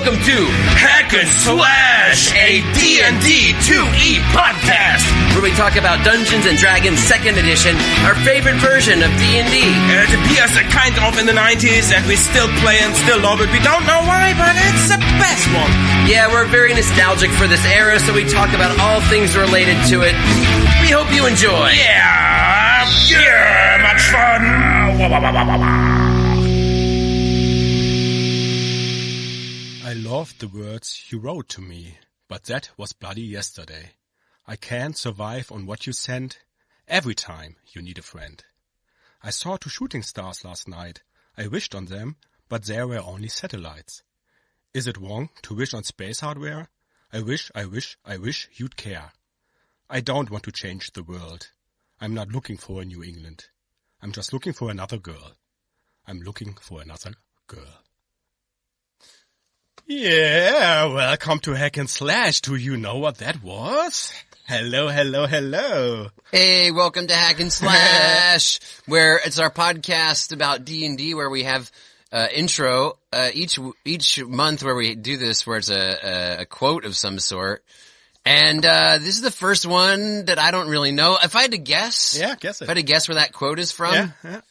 welcome to Hack and Slash, a D&D 2E podcast, where we talk about Dungeons and Dragons 2nd Edition, our favorite version of D&D. It appears kind of in the 90s, and we still play and still love it. We don't know why, but it's the best one. Yeah, we're very nostalgic for this era, so we talk about all things related to it. We hope you enjoy. Yeah, much fun. I loved the words you wrote to me, but that was bloody yesterday. I can't survive on what you sent. Every time you need a friend. I saw 2 shooting stars last night. I wished on them, but there were only satellites. Is it wrong to wish on space hardware? I wish you'd care. I don't want to change the world. I'm not looking for a New England. I'm just looking for another girl. I'm looking for another girl. Yeah, welcome to Hack and Slash. Do you know what that was? Hello. Hey, welcome to Hack and Slash, where it's our podcast about D&D, where we have intro each month where we do this, where it's a quote of some sort. And this is the first one that I don't really know. If I had to guess, guess it. If I had to guess where that quote is from, Yeah.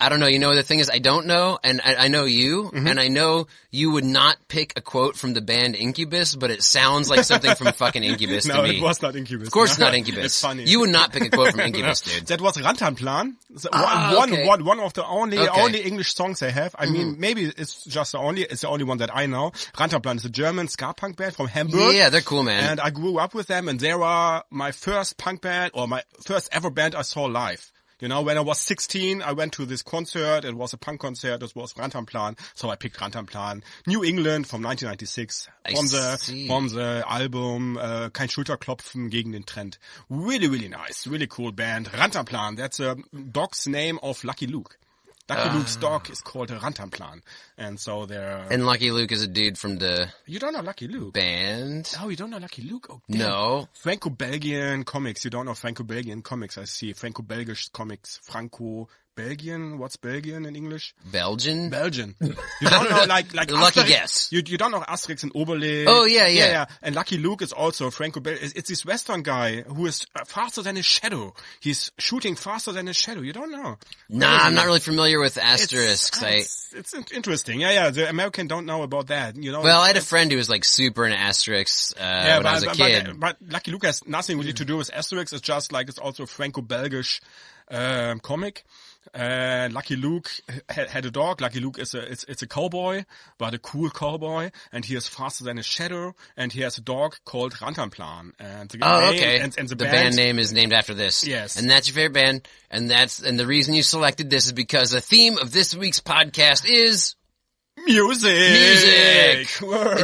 I don't know. You know, the thing is, I don't know, and I know you, and I know you would not pick a quote from the band Incubus, but it sounds like something from fucking Incubus to me. No, it was not Incubus. Of course it's not Incubus. It's funny. You would not pick a quote from Incubus, dude. That was Rantanplan. Okay. One of the only English songs they have. I mean, maybe it's just it's the only one that I know. Rantanplan is a German ska punk band from Hamburg. Yeah, they're cool, man. And I grew up with them, and they were my first punk band, or my first ever band I saw live. You know, when I was 16, I went to this concert. It was a punk concert. It was Rantanplan. So I picked Rantanplan. New England from 1996. From the album Kein Schulterklopfen gegen den Trend. Really, really nice. Really cool band. Rantanplan. That's a dog's name of Lucky Luke. Lucky Luke's dog is called a Rantanplan. And so they're... And Lucky Luke is a dude from the... You don't know Lucky Luke? Band? Oh, you don't know Lucky Luke? Oh, damn. No. Franco-Belgian comics. You don't know Franco-Belgian comics, I see. Franco-Belgisch comics. Franco-Belgian? What's Belgian in English? Belgian. You don't know like Lucky Asterix. guess. You don't know Asterix and Obelix. Oh, yeah. And Lucky Luke is also Franco-Belgian. It's this Western guy who is faster than his shadow. He's shooting faster than his shadow. You don't know. Nah, I'm not really familiar with asterisks. It's interesting. Yeah. The American don't know about that. You know. Well, I had a friend who was like super into asterisks when I was a kid. But Lucky Luke has nothing really to do with Asterix. It's just like it's also Franco-Belgisch comic. Lucky Luke had a dog. Lucky Luke is a cowboy, but a cool cowboy, and he is faster than his shadow, and he has a dog called Rantanplan. And the name, and the band name is named after this. Yes. And that's your favorite band, and the reason you selected this is because the theme of this week's podcast is Music. It's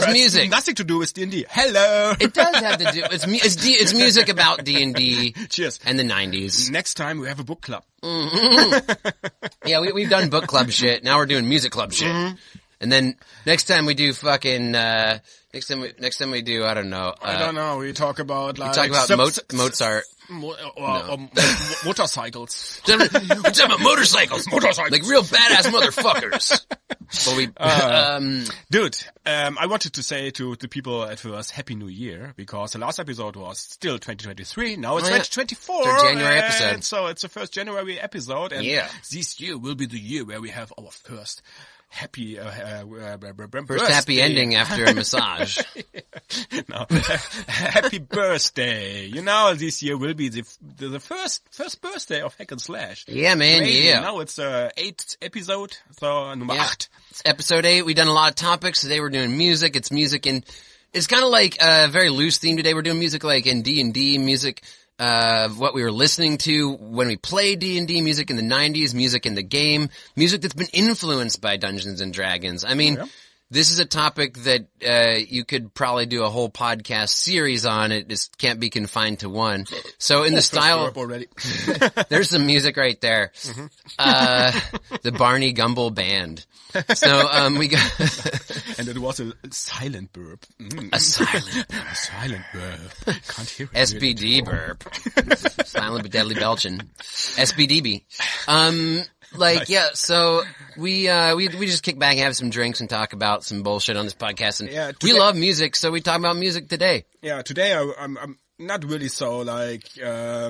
music. It's nothing to do with D&D. Hello. It does have to do. It's music about D&D. Cheers. And the 90s. Next time we have a book club. Mm-hmm. Yeah, we've done book club shit. Now we're doing music club shit. Mm-hmm. And then next time we do fucking. Next time we do. I don't know. I don't know. We talk about like. We talk about Mozart. Or motorcycles. We're talking about motorcycles. Like real badass motherfuckers. Dude, I wanted to say to the people at first, Happy New Year, because the last episode was still 2023. Now it's 2024. It's our January episode. So it's the first January episode. And this year will be the year where we have our first happy happy ending after a massage. No, happy birthday! You know, this year will be the first birthday of Hack and Slash. Yeah, man. Crazy. Yeah. Now it's 8th episode, so number 8. It's episode 8. We've done a lot of topics today. We're doing music. It's music, and it's kind of like a very loose theme today. We're doing music like in D&D music. What we were listening to when we played D&D, music in the 90s, music in the game, music that's been influenced by Dungeons and Dragons. I mean, this is a topic that you could probably do a whole podcast series on. It just can't be confined to one. So in the style, already. There's some music right there. Mm-hmm. The Barney Gumble Band. So we got and it was a silent burp. A silent burp. A silent burp. Can't hear it. SBD burp. Silent but deadly belching. SBDB. Like, yeah, so we just kick back and have some drinks and talk about some bullshit on this podcast. And we love music, so we talk about music today. Yeah, today I'm not really so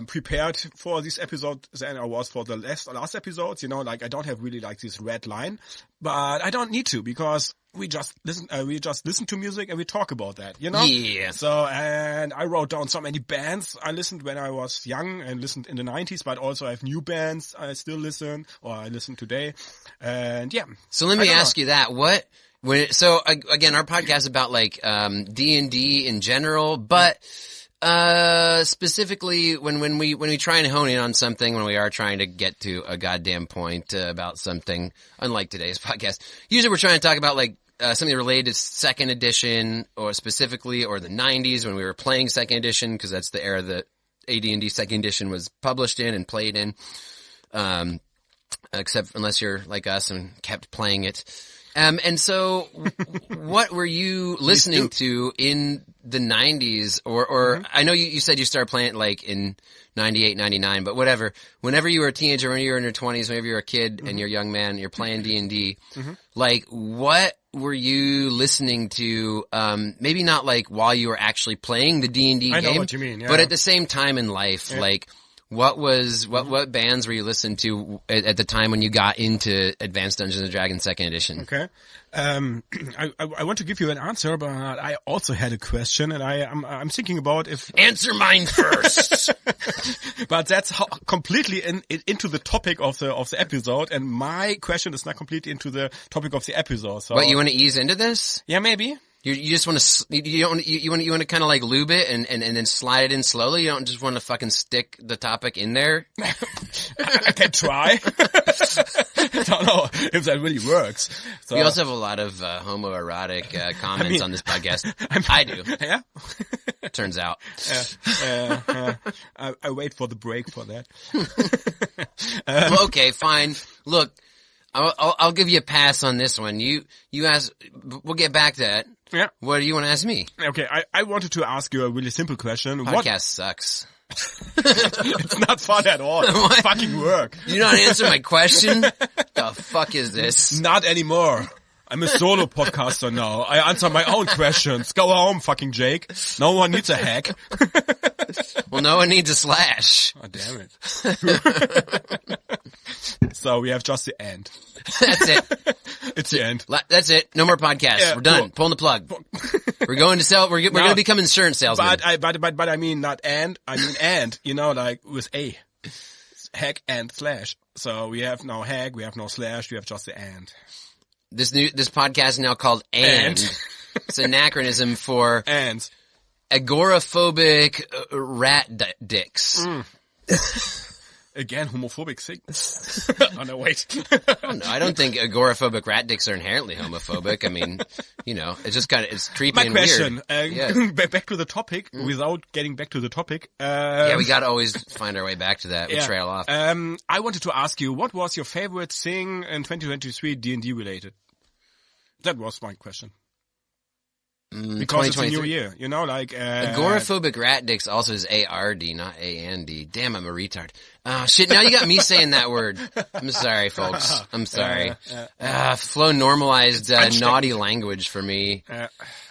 prepared for this episode than I was for the last episodes. You know, like I don't have really like this red line, but I don't need to because we just listen to music and we talk about that. You know. Yeah. So and I wrote down so many bands I listened when I was young and listened in the 90s, but also I have new bands I still listen or I listen today. And yeah. So let me ask you that. So again, our podcast is about like D&D in general, but specifically when we try and hone in on something, when we are trying to get to a goddamn point about something, unlike today's podcast, usually we're trying to talk about like something related to second edition or specifically or the 90s when we were playing second edition, because that's the era that AD&D second edition was published in and played in, except unless you're like us and kept playing it. And so what were you listening to in the 90s or I know you said you started playing it like in 98, 99, but whatever. Whenever you were a teenager, when you were in your 20s, whenever you were a kid and you're a young man, you're playing D&D, like what were you listening to, maybe not like while you were actually playing the D&D game, I know what you mean, yeah. But at the same time in life, like what bands were you listening to at the time when you got into Advanced Dungeons and Dragons 2nd Edition? Okay. I want to give you an answer, but I also had a question, and I'm thinking about if answer mine first. But that's completely into the topic of the episode, and my question is not completely into the topic of the episode. So what, you want to ease into this? Yeah, maybe. You just want to you want to kind of like lube it and then slide it in slowly. You don't just want to fucking stick the topic in there. I can try. I don't know if that really works. So, we also have a lot of homoerotic comments on this podcast. I do. Yeah. Turns out. I wait for the break for that. Well, okay, fine. Look, I'll give you a pass on this one. You ask. We'll get back to that. Yeah. What do you want to ask me? Okay, I wanted to ask you a really simple question. Podcast sucks. It's not fun at all. It's fucking work. You not answer my question? The fuck is this? Not anymore. I'm a solo podcaster now. I answer my own questions. Go home, fucking Jake. No one needs a hack. Well, no one needs a slash. Oh, damn it. So we have just the end. That's it. It's the end. That's it. No more podcasts. Yeah, we're done. cool. Pulling the plug. We're going to sell. We're going to become insurance salesmen. But I mean not and. I mean and. You know, like with a hack and slash. So we have no hack. We have no slash. We have just the and. This podcast is now called and. It's an acronym for and agoraphobic rat dicks. Again, homophobic thing. Oh, no, wait. No, I don't think agoraphobic rat dicks are inherently homophobic. I mean, you know, it's just kind of, it's creepy and weird. My question, back to the topic, without getting back to the topic. Yeah, we gotta always find our way back to that. We trail off. I wanted to ask you, what was your favorite thing in 2023 D&D related? That was my question. Because it's a new year, you know, like... agoraphobic rat dicks also is A-R-D, not A-N-D. Damn, I'm a retard. Shit, now you got me saying that word. I'm sorry, folks. I'm sorry. Flo normalized naughty language for me.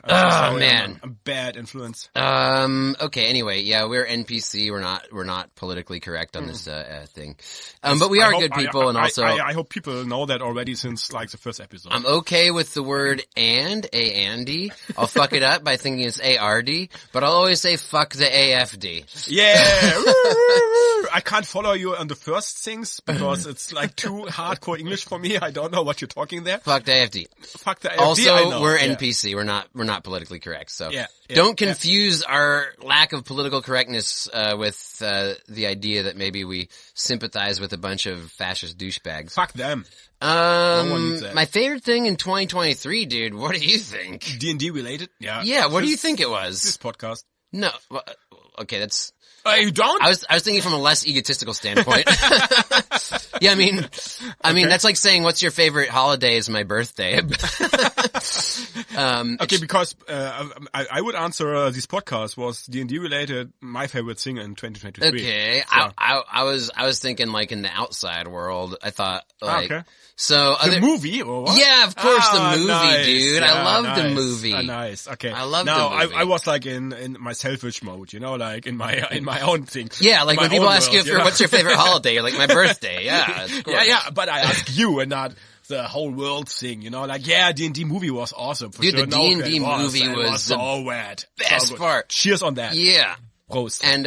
Oh, man. A bad influence. Okay, anyway, yeah, we're NPC. We're not politically correct on this thing. But we are good people, and also... I hope people know that already since, like, the first episode. I'm okay with the word and, A-N-D. I'll fuck it up by thinking it's A-R-D, but I'll always say fuck the A-F-D. Yeah! I can't follow you on the first things because it's like too hardcore English for me. I don't know what you're talking there. Fuck the AFD. Fuck the AFD. Also, I know. we're NPC. We're not politically correct. So yeah, don't confuse our lack of political correctness with the idea that maybe we sympathize with a bunch of fascist douchebags. Fuck them. No one needs that. My favorite thing in 2023, dude. What do you think? D&D related? Yeah. Yeah. What do you think it was? This podcast. No. Okay, that's. You don't? I was thinking from a less egotistical standpoint. Yeah, I mean, that's like saying, what's your favorite holiday is my birthday. Okay, because I would answer this podcast was D&D related. My favorite thing in 2023. Okay, So. I was thinking like in the outside world. I thought like okay. so The movie or what? Yeah, of course the movie, nice. dude. Yeah, I love nice. the movie. Nice. Okay. I love now, the movie. I was like in my selfish mode, you know, like in my own thing. Yeah, like My when people own ask you world, for what's your favorite holiday, you're like my birthday. Yeah, of course. yeah. But I ask you and not the whole world thing, you know, like D&D movie was awesome. For Dude, sure. the D&D movie it was the so bad, best so good. part. Cheers on that. Yeah, Prost. and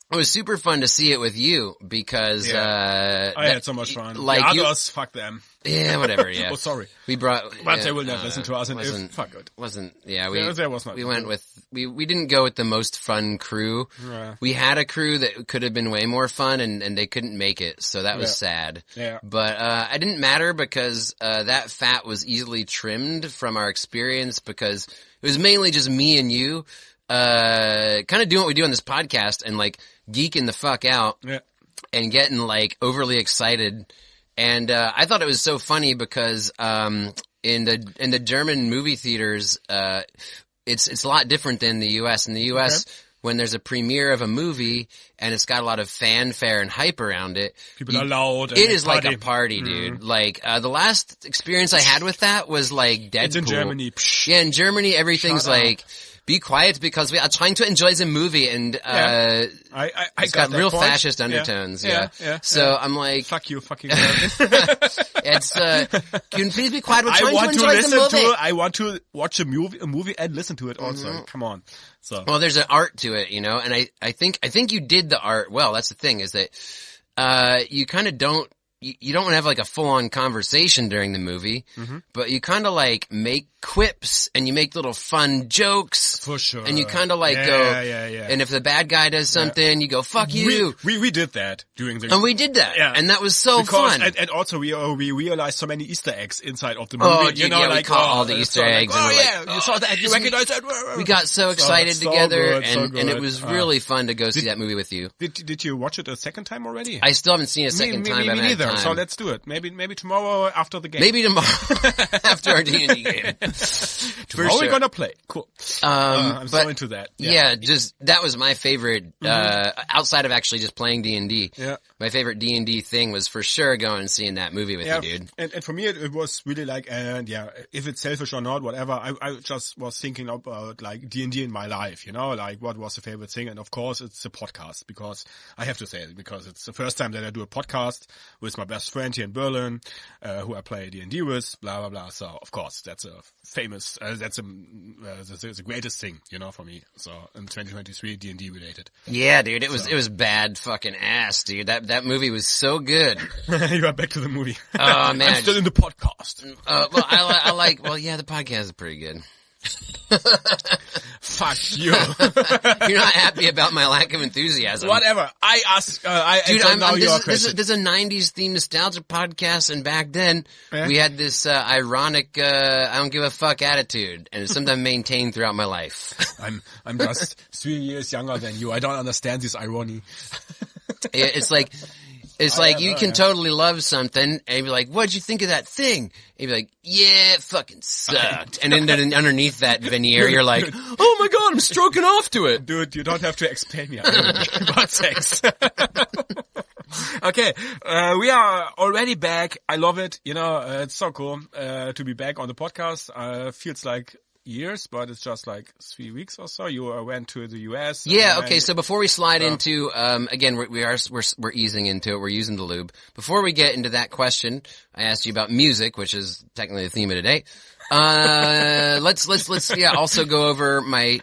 it was super fun to see it with you because I had so much fun. Like the others, fuck them. Yeah, whatever. Yeah. Oh, sorry. We brought, But they will never listen to us, and wasn't- if, fuck it. Wasn't yeah? We There was not. we went with we didn't go with the most fun crew. Yeah. We had a crew that could have been way more fun, and they couldn't make it, so that was sad. Yeah. But it didn't matter because that fat was easily trimmed from our experience because it was mainly just me and you, kind of doing what we do on this podcast and like geeking the fuck out. Yeah. And getting like overly excited. And I thought it was so funny because in the German movie theaters, it's a lot different than the US. In the US, when there's a premiere of a movie and it's got a lot of fanfare and hype around it, People are loud. And it is like party. a party, dude. Like the last experience I had with that was like Deadpool. It's in Germany. Psh. Yeah, in Germany everything's Shut up. like be quiet because we are trying to enjoy the movie, and I it's got that real point. fascist undertones. Yeah. So yeah. I'm like, Fuck you, fucking. it's can you please be quiet? We're I trying want to to enjoy listen the movie. to. I want to watch a movie and listen to it also. Come on. So Well, there's an art to it, you know, and I think you did the art well. That's the thing is that you kind of don't. You don't have like a full-on conversation during the movie, but you kind of like make quips and you make little fun jokes. For sure. And you kind of like Yeah, go, yeah. and if the bad guy does something, you go, fuck you. We did that during the. And we did that. Yeah. And that was so because, fun. And also we realized so many Easter eggs inside of the movie. Oh, dude, you know, yeah, we like, caught all the it's Easter so eggs Like, and oh we're yeah, like, you saw that, you recognized that. We got so excited so together, good, so and it good. was really fun to go see that movie with you. Did you watch it a second time already? I still haven't seen it a second time. Me but I haven't had neither. time. So let's do it. Maybe tomorrow after the game. Maybe tomorrow after our D&D game. Tomorrow we're gonna play. Cool. I'm so but into that. Yeah, just that was my favorite. Outside of actually just playing D&D, Yeah. my favorite D&D thing was for sure going and seeing that movie with you, dude. And for me it was really like, if it's selfish or not, whatever, I just was thinking about like D&D in my life, you know, like what was the favorite thing, and of course it's a podcast, because I have to say it, because it's the first time that I do a podcast with my best friend here in Berlin, who I play D&D with, blah blah blah. So of course that's a famous, that's the greatest thing, you know, for me. So in 2023, D&D related. Yeah, dude, it was bad fucking ass, dude. That movie was so good. You are back to the movie. Oh man, I'm still in the podcast. well, I like. Well, yeah, the podcast is pretty good. Fuck you. You're not happy about my lack of enthusiasm. Whatever. I ask. Dude, your this question. is a 90s themed nostalgia podcast, and back then we had this ironic I don't give a fuck attitude, and it's something I've maintained throughout my life. I'm just 3 years younger than you. I don't understand this irony. It's like you can totally love something and be like, what'd you think of that thing? And you'd be like, yeah, it fucking sucked. And then underneath that veneer, you're like, oh my god, I'm stroking off to it. Dude, you don't have to explain me about sex. Okay, we are already back. I love it. You know, it's so cool to be back on the podcast. Feels like years, but it's just like 3 weeks or so. You went to the US. Yeah. Okay. So before we slide into, again, we're easing into it. We're using the lube. Before we get into that question, I asked you about music, which is technically the theme of today. Let's also go over my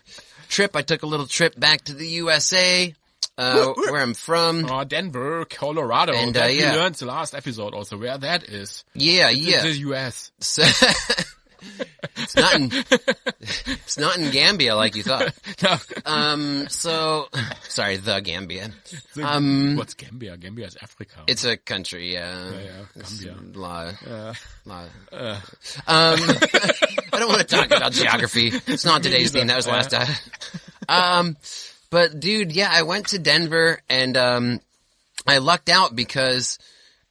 trip. I took a little trip back to the USA. Where I'm from. Oh, Denver, Colorado. And, that we learned the last episode also where that is. Yeah. It's the US. So, it's not in Gambia like you thought. No. Sorry, the Gambia. What's Gambia? Gambia is Africa. It's a country, yeah. Gambia. I don't want to talk about geography. It's not today's theme. That was last time. But dude, yeah, I went to Denver and, I lucked out because,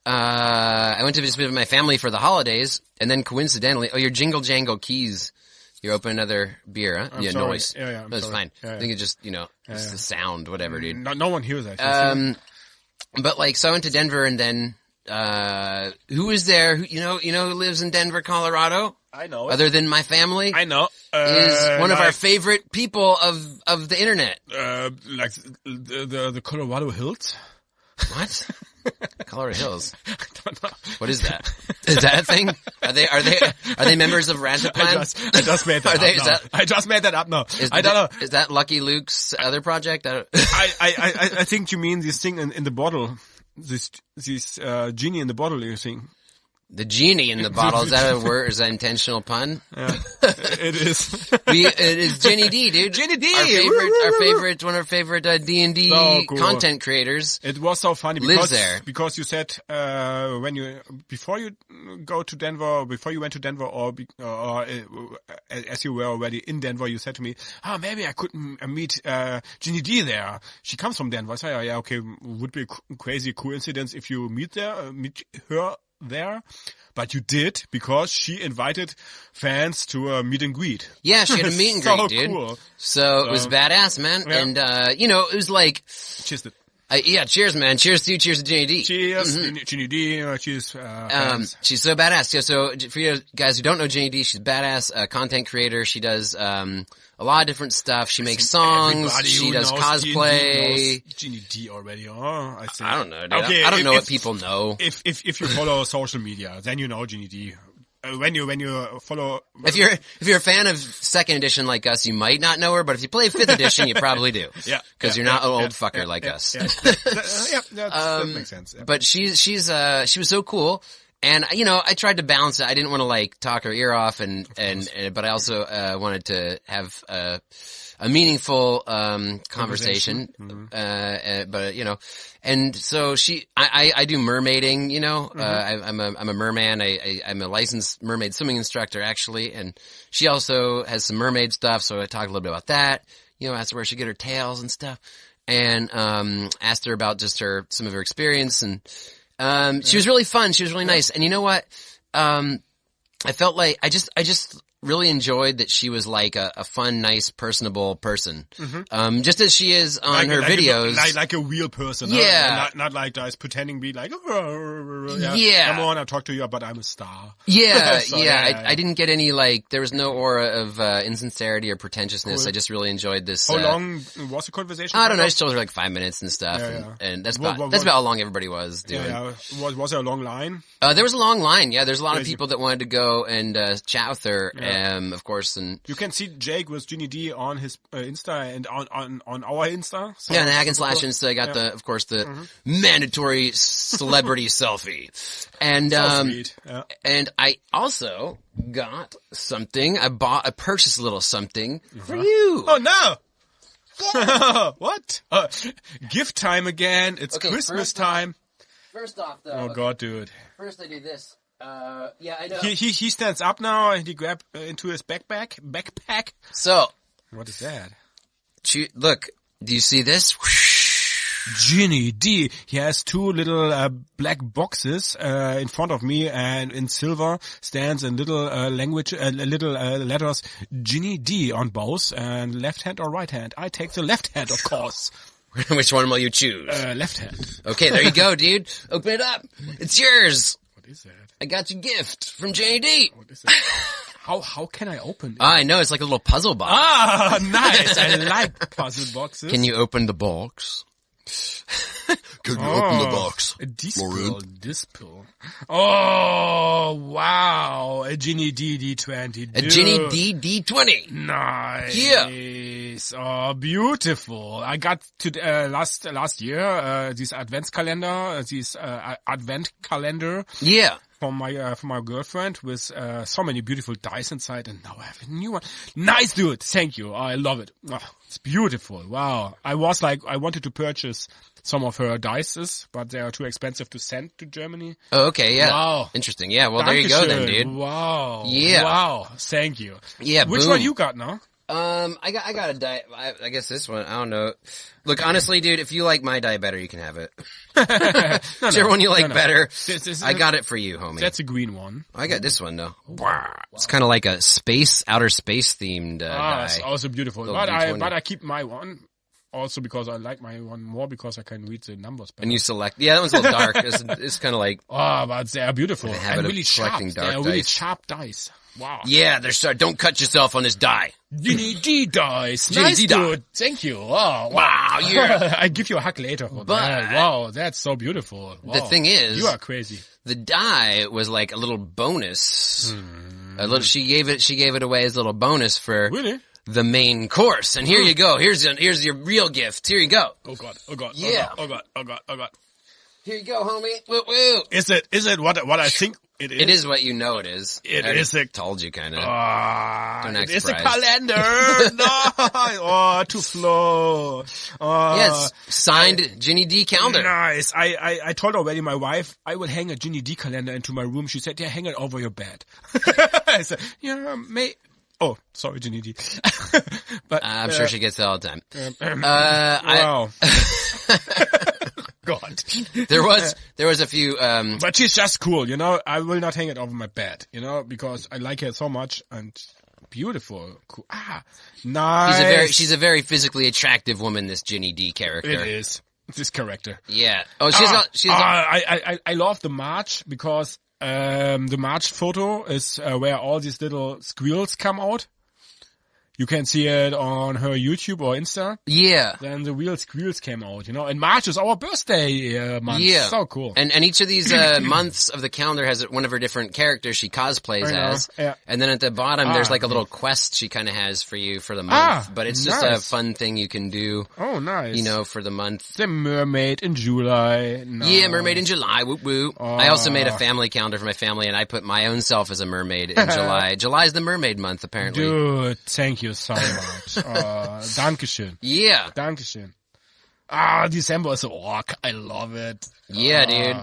I went to visit my family for the holidays, and then coincidentally, your Jingle Jangle Keys. You're opening another beer, huh? I'm yeah, sorry. noise. Yeah, That's sorry. fine. Yeah, I think it's just, it's the sound, whatever, dude. No one hears that. But like, so I went to Denver, and then, who is there? Who who lives in Denver, Colorado? I know. Other than my family? I know. Is one of our favorite people of the internet. Like the Colorado Hills. What? Colorado Hills. I don't know. What is that? Is that a thing? Are they members of Rantaplan? I just made that up. That, I just made that up now. I don't know. Is that Lucky Luke's other project? I think you mean this thing in the bottle. This genie in the bottle, you think? The genie in the bottle, is that a word? Is that an intentional pun? Yeah, it is. It is Ginny D, dude. Ginny D! One of our favorite D&D cool. content creators. It was so funny lives there. Because you said, before you go to Denver, before you went to Denver, or as you were already in Denver, you said to me, maybe I could meet, Ginny D there. She comes from Denver. I said, yeah, okay, would be a crazy coincidence if you meet her there, but you did because she invited fans to a meet and greet. Yeah, she had a meet and greet, dude. Cool. So it was badass, man. Yeah. And it was like, cheers. Cheers, man. Cheers to you. Cheers to Ginny D. Cheers, Ginny D. Cheers. She's so badass. Yeah. So for you guys who don't know Ginny D, she's a badass content creator. She does a lot of different stuff. She makes songs. She does cosplay. Ginny D already, I think. I don't know, dude. Okay, I don't know what people know. If you follow social media, then you know Ginny D. When you follow, if you're a fan of second edition like us, you might not know her, but if you play fifth edition, you probably do. Yeah, because you're not an old fucker like us. Yeah, that makes sense. Yeah. But she was so cool. And, I tried to balance it. I didn't want to like talk her ear off but I also, wanted to have, a meaningful, conversation. Mm-hmm. And so I do mermaiding, mm-hmm. I'm a merman. I'm a licensed mermaid swimming instructor actually. And she also has some mermaid stuff. So I talked a little bit about that, asked her where she get her tails and stuff. And, asked her about just some of her experience and, she was really fun. She was really nice. And you know what? I felt like I just really enjoyed that she was like a fun, nice, personable person. Mm-hmm. Just as she is on her videos. Like a real person. Yeah. Huh? Not like guys pretending to be like, yeah. Come on, I'll talk to you, but I'm a star. Yeah. I didn't get any there was no aura of, insincerity or pretentiousness. Cool. I just really enjoyed this. How long was the conversation? I don't know. I just told her like 5 minutes and stuff. Yeah. And that's about how long everybody was doing. Yeah. Was there a long line? There was a long line. Yeah. There's a lot of people that wanted to go and, chat with her. Yeah. Of course, and you can see Jake with Ginny D on his Insta and on our Insta. So yeah, the Hack and Slash Insta. I got the mandatory celebrity selfie, and sweet. Yeah. And I also got something. I purchased a little something for you. Oh no! What? Gift time again. It's Christmas time. First off, though. Oh God, dude. First, I do this. Yeah, I know. He stands up now and he grabs into his backpack. So. What is that? Look, do you see this? Ginny D. He has two little black boxes in front of me, and in silver stands in little letters Ginny D on both, and left hand or right hand. I take the left hand, of course. Which one will you choose? Left hand. Okay, there you go, dude. Open it up. It's yours. What is that? I got you a gift from Ginny D. What is that? How can I open it? I know, it's like a little puzzle box. Ah, nice. I like puzzle boxes. Can you open the box? Can you open the box? A Dispel. Oh, wow. A Ginny D20. A Ginny D20. Nice. Yeah. Oh, beautiful. I got to last year this advent calendar. Yeah. From my girlfriend with so many beautiful dice inside, and now I have a new one. Nice, dude. Thank you. I love it. Oh, it's beautiful. Wow. I wanted to purchase some of her dices, but they are too expensive to send to Germany. Oh, okay. Yeah. Wow. Interesting. Yeah. Well, there you go then, dude. Wow. Yeah. Wow. Thank you. Yeah. Which boom. one you got now? I got a die. I guess this one. I don't know. Look, honestly, dude, if you like my die better, you can have it. Whichever one you like better. I got it for you, homie. That's a green one. I got this one though. Wow. It's kind of like a outer space themed die. It's also beautiful. But I keep my one. Also because I like my one more because I can read the numbers better. And you select, yeah, that one's a little dark. It's kind of like. Oh, but they are beautiful. And really sharp. They are really sharp dice. Wow. Yeah, they're sharp. Don't cut yourself on this die. D dice. Ginny Nice, D die. dude. Thank you. Wow. Wow, yeah. I give you a hug later for that. Wow, that's so beautiful. Wow. The thing is, you are crazy. The die was like a little bonus. A little. She gave it away as a little bonus for. Really? The main course. And here you go. Here's your real gift. Here you go. Oh God. Oh God. Yeah. Oh God. Oh God. Oh God. Here you go, homie. Woo woo. Is it what I think it is? It is what you know it is. I told you kind of. Don't act it's a surprised. calendar. No. Oh, too slow. Oh. Yes. Signed Ginny D calendar. Nice. I told already my wife I will hang a Ginny D calendar into my room. She said, yeah, hang it over your bed. I said, yeah, oh, sorry, Ginny D. But I'm sure she gets that all the time. Wow. God. There was a few, but she's just cool, you know. I will not hang it over my bed, you know, because I like her so much and beautiful. Cool. Nice. She's a very physically attractive woman, this Ginny D character. It is. This character. Yeah. Oh, I love the march because, the march photo is where all these little squirrels come out. You can see it on her YouTube or Insta. Yeah. Then the real squirrels came out, you know. And March is our birthday month. Yeah. So cool. And each of these months of the calendar has one of her different characters she cosplays as. Yeah. And then at the bottom there's like a little quest she kind of has for you for the month. But it's just a fun thing you can do. Oh, nice. You know, for the month. The mermaid in July. No. Yeah, mermaid in July. Whoop whoop. I also made a family calendar for my family and I put my own self as a mermaid in July. July is the mermaid month apparently. Dude, thank you so much. Dankeschön. Yeah. Dankeschön. December is a walk. I love it. Yeah, dude.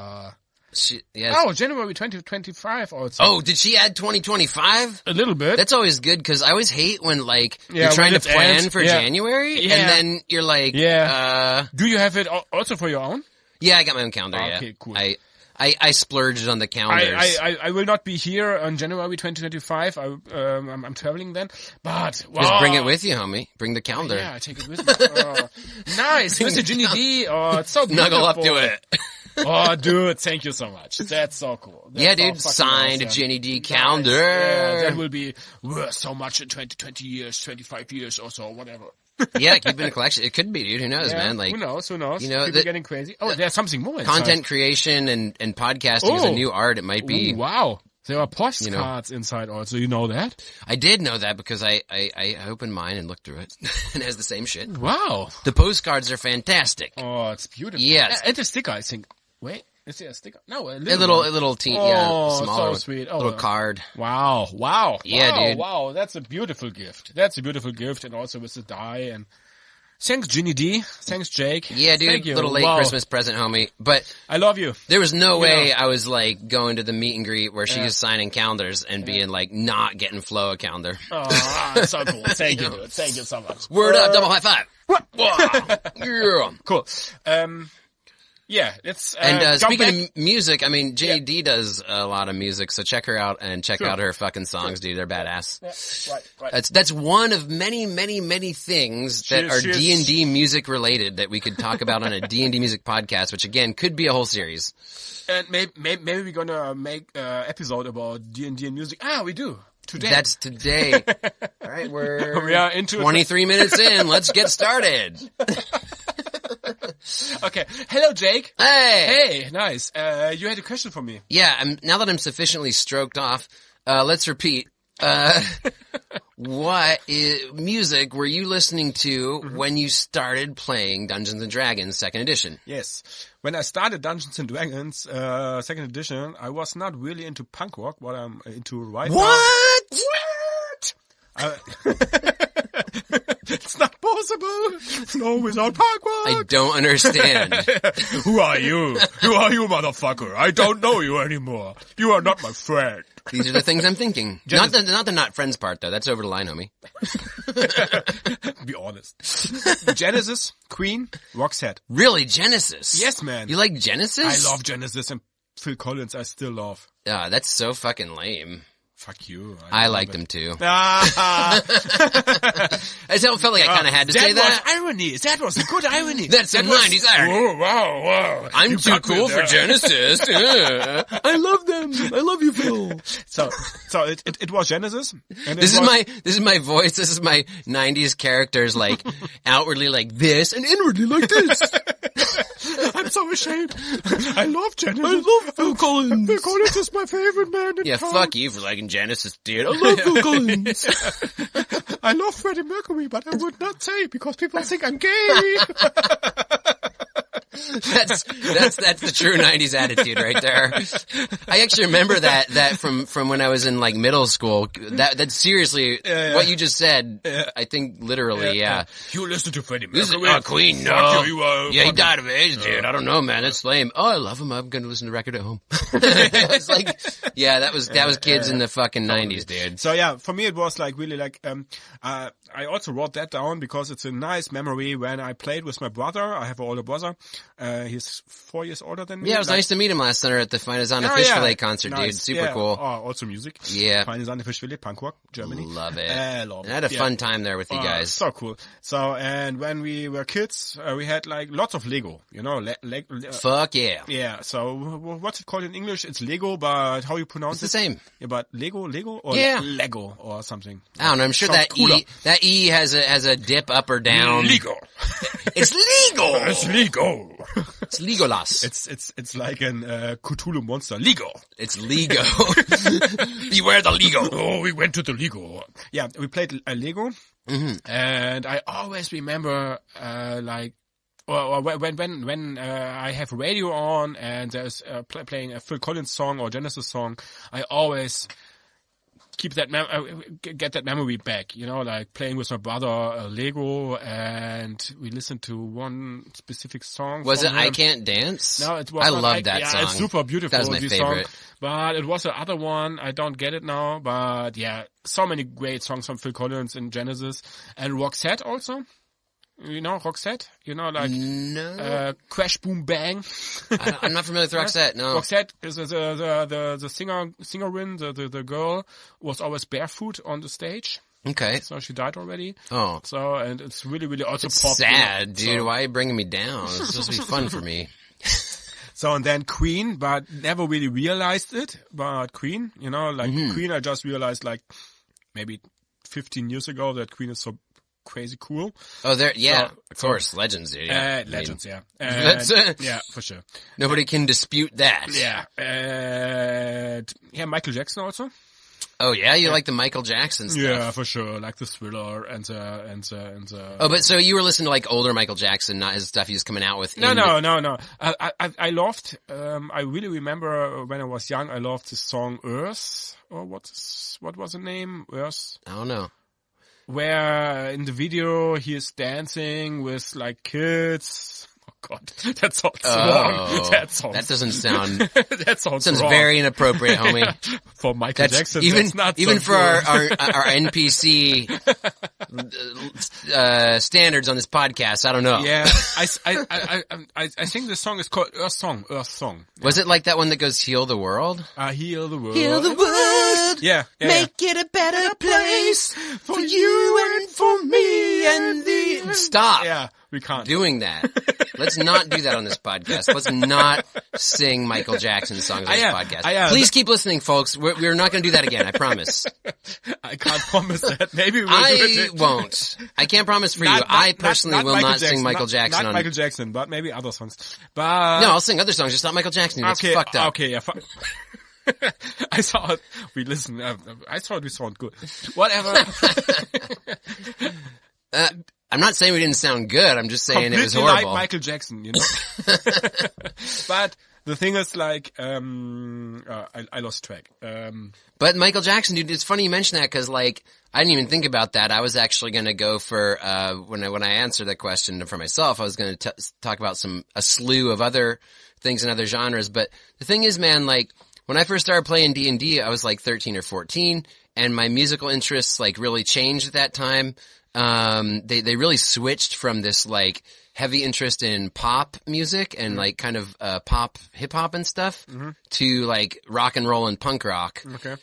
Yes. Oh, January 2025 also. Oh, did she add 2025? A little bit. That's always good because I always hate when you're trying to plan for January and then you're like, do you have it also for your own? Yeah, I got my own calendar. Okay, cool. I splurged on the calendars. I will not be here on January 2025. I'm traveling then, but wow. Just bring it with you, homie. Bring the calendar. Yeah, I take it with me. Nice, Mr. Ginny D. Oh, it's so beautiful. Snuggle up to it. Oh, dude, thank you so much. That's so cool. That's dude, signed awesome. Ginny D calendar. Nice. Yeah, that will be worth so much in 20 years, 25 years or so, whatever. Yeah, keeping a collection. It could be, dude. Who knows, man? Like, who knows? You know, people getting crazy. Oh, there's something more. Content creation and podcasting is a new art. It might be. Ooh, wow. There are postcards inside also. You know that? I did know that because I opened mine and looked through it. And it has the same shit. Wow. The postcards are fantastic. Oh, it's beautiful. Yes. And a sticker, I think. Wait. Is there a sticker? No, a little teen, smaller, so sweet. Little card. Wow. Yeah, dude. Wow, that's a beautiful gift. And also with the die and thanks, Ginny D. Thanks, Jake. Yeah, dude. Thank you. Little late Christmas present, homie. But I love you. There was no way I was like going to the meet and greet where she was signing calendars and being like not getting Flo a calendar. Oh, so cool. Thank you, dude. Thank you so much. Word up, double high five. Wow. Yeah. Cool. Yeah, it's and speaking of music, I mean, Ginny D does a lot of music, so check her out and check out her fucking songs, dude. They're badass. Yeah, right. That's one of many things that are D&D music related that we could talk about on a D&D music podcast, which again could be a whole series. And maybe we're gonna make an episode about D&D and music. We do. Today. That's today. All right, we are into 23 minutes in. Let's get started. Okay. Hello, Jake. Hey, nice. You had a question for me. Yeah. Now that I'm sufficiently stroked off, let's repeat. What music were you listening to when you started playing Dungeons and Dragons 2nd edition? Yes. When I started Dungeons and Dragons 2nd edition, I was not really into punk rock, what I'm into right now. What? It's not possible. Snow without parkwalk. I don't understand. Who are you? Who are you, motherfucker? I don't know you anymore. You are not my friend. These are the things I'm thinking. Not the not friends part though. That's over the line, homie. Be honest. Genesis, Queen, Roxette. Really, Genesis? Yes, man. You like Genesis? I love Genesis and Phil Collins. I still love. That's so fucking lame. Fuck you. I liked them too. Ah. I felt like I kind of had to say that. Was irony. That was a good irony. That's some 90s irony. Oh, wow. I'm too cool for Genesis. I love them. I love you, Phil. So it was Genesis. And This is my voice. This is my 90s characters, like outwardly like this and inwardly like this. I'm so ashamed. I love Genesis. I love Phil Collins. Phil Collins is my favorite man in town. Fuck you for liking Genesis, dude. I love Phil Collins. I love Freddie Mercury, but I would not say because people think I'm gay. That's the true 90s attitude right there. I actually remember that from when I was in like middle school. That seriously, what you just said, I think literally, You listen to Freddie Mercury. This is Queen, no. You, he died of AIDS, dude. I don't know, man. That's lame. Oh, I love him. I'm going to listen to the record at home. It's like, that was kids in the fucking 90s, dude. So for me it was like really like, I also wrote that down because it's a nice memory when I played with my brother. I have an older brother. He's 4 years older than me. Yeah, it was nice to meet him last summer at the Feine Sahne Fish Fillet concert, nice. dude. Super cool. Oh, also music. Yeah. Feine Sahne Fish Fillet, punk rock, Germany. Love it. Love I had a fun time there with you guys. So cool. So, and when we were kids, we had like lots of Lego, you know, Fuck yeah. Yeah, so what's it called in English? It's Lego, but how you pronounce It's the same. Yeah, but Lego or Lego or something. I don't know. I'm sure Sounds that cooler. that E has a dip up or down. Lego. It's legal. It's Lego. It's Legolas. It's like an Cthulhu monster. Lego. It's Lego. Beware the Lego. Oh, we went to the Lego. Yeah, we played Lego, and I always remember or when I have radio on and there's playing a Phil Collins song or Genesis song, I always keep that get that memory back, you know, like playing with my brother Lego, and we listened to one specific song. Was it I Can't Dance? No, it was. I love that song. It's super beautiful. That was my favorite. Song, but it was the other one. I don't get it now, but so many great songs from Phil Collins and Genesis and Roxette also. You know Roxette? You know, like no. Crash Boom Bang. I'm not familiar with Roxette. No. Roxette is the singerin, the girl was always barefoot on the stage. Okay. So she died already. Oh. So and it's really also it's pop. Sad, dude. So, why are you bringing me down? It's supposed to be fun for me. So and then Queen, but never really realized it. But Queen, you know, like Queen, I just realized like maybe 15 years ago that Queen is so crazy cool. Oh, of course, legends, dude. Yeah. Legends, yeah, for sure. Nobody can dispute that. Yeah, Michael Jackson also. Oh yeah, you like the Michael Jackson stuff? Yeah, for sure, like the Thriller and the. Oh, but so you were listening to like older Michael Jackson, not his stuff he was coming out with. No. I loved. I really remember when I was young. I loved the song Earth, or what was the name? Earth. I don't know. Where in the video he is dancing with like kids. Oh God, that sounds wrong. That doesn't sound. That sounds wrong. Very inappropriate, homie. For Michael Jackson, even that's not even so for our NPC standards on this podcast. I don't know. Yeah, I think the song is called Earth Song. Was it like that one that goes "Heal the World"? Heal the world. Heal the world. Yeah. Make it a better place for you and for me and the. Stop. Yeah, we can't doing that. Let's not do that on this podcast. Let's not sing Michael Jackson songs on this podcast. Please keep listening, folks. We're not going to do that again. I promise. I can't promise that. Maybe we'll do it. Won't. I can't promise for you. I personally will not sing Michael Jackson. Not Michael Jackson, but maybe other songs. But no, I'll sing other songs. Just not Michael Jackson. That's fucked up. Okay, yeah. I thought we sound good. Whatever. I'm not saying we didn't sound good. I'm just saying it was horrible. horrible. Like Michael Jackson, you know. But the thing is like, I lost track. But Michael Jackson, dude, it's funny you mention that because, like, I didn't even think about that. I was actually going to go for, when I answered that question for myself, I was going to talk about a slew of other things and other genres. But the thing is, man, like, when I first started playing D&D, I was like 13 or 14, and my musical interests, like, really changed at that time. They really switched from this, like, heavy interest in pop music and like kind of pop hip hop and stuff to like rock and roll and punk rock. Okay.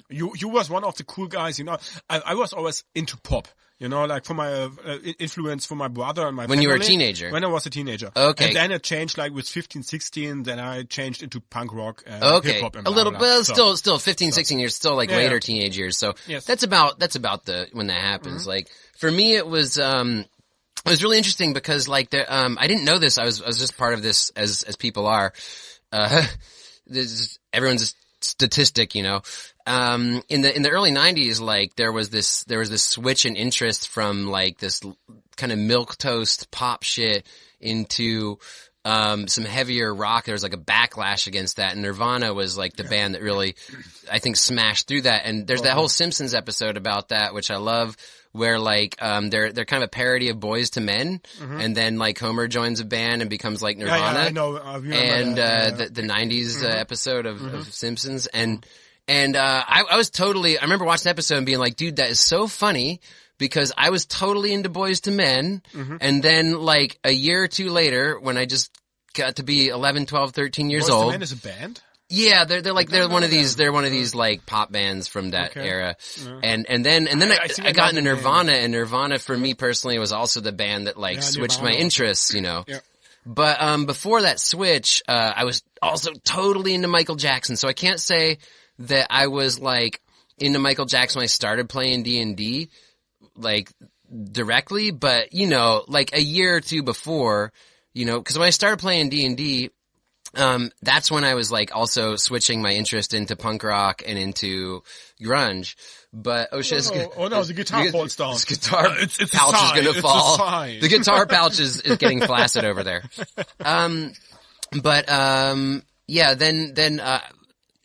You was one of the cool guys, you know. I was always into pop. You know, like for my influence from my brother and my family. When you were a teenager? When I was a teenager. Okay. And then it changed like with 15, 16, then I changed into punk rock and hip hop and a little, blah, blah. well, still 15, 16 years, still like later teenage years. So yes. that's about when that happens. Like for me, it was really interesting because like I didn't know this. I was just part of this as people are. Everyone's a statistic, you know. In the early 90s, like there was this switch in interest from like this kind of milquetoast pop shit into some heavier rock. There was like a backlash against that, and Nirvana was like the band that really, I think, smashed through that. And there's that whole Simpsons episode about that, which I love, where like they're kind of a parody of Boys to Men, and then like Homer joins a band and becomes like Nirvana. Yeah, I know. And the 90s episode of Simpsons, and I was totally, I remember watching the episode and being like, dude, that is so funny, because I was totally into Boys to Men, and then like a year or two later, when I just got to be 11, 12, 13 years old. Boys to Men is a band? Yeah, they're one of these like pop bands from that era. And then I got into Nirvana, and Nirvana for me personally was also the band that like switched my interests, you know. Yeah. But before that switch, I was also totally into Michael Jackson. So I can't say that I was like into Michael Jackson when I started playing D&D like directly, but you know, like a year or two before, you know, cuz when I started playing D&D, that's when I was like also switching my interest into punk rock and into grunge. But no, the guitar falls down. This guitar pouch is going to fall. The guitar pouch is getting flaccid over there.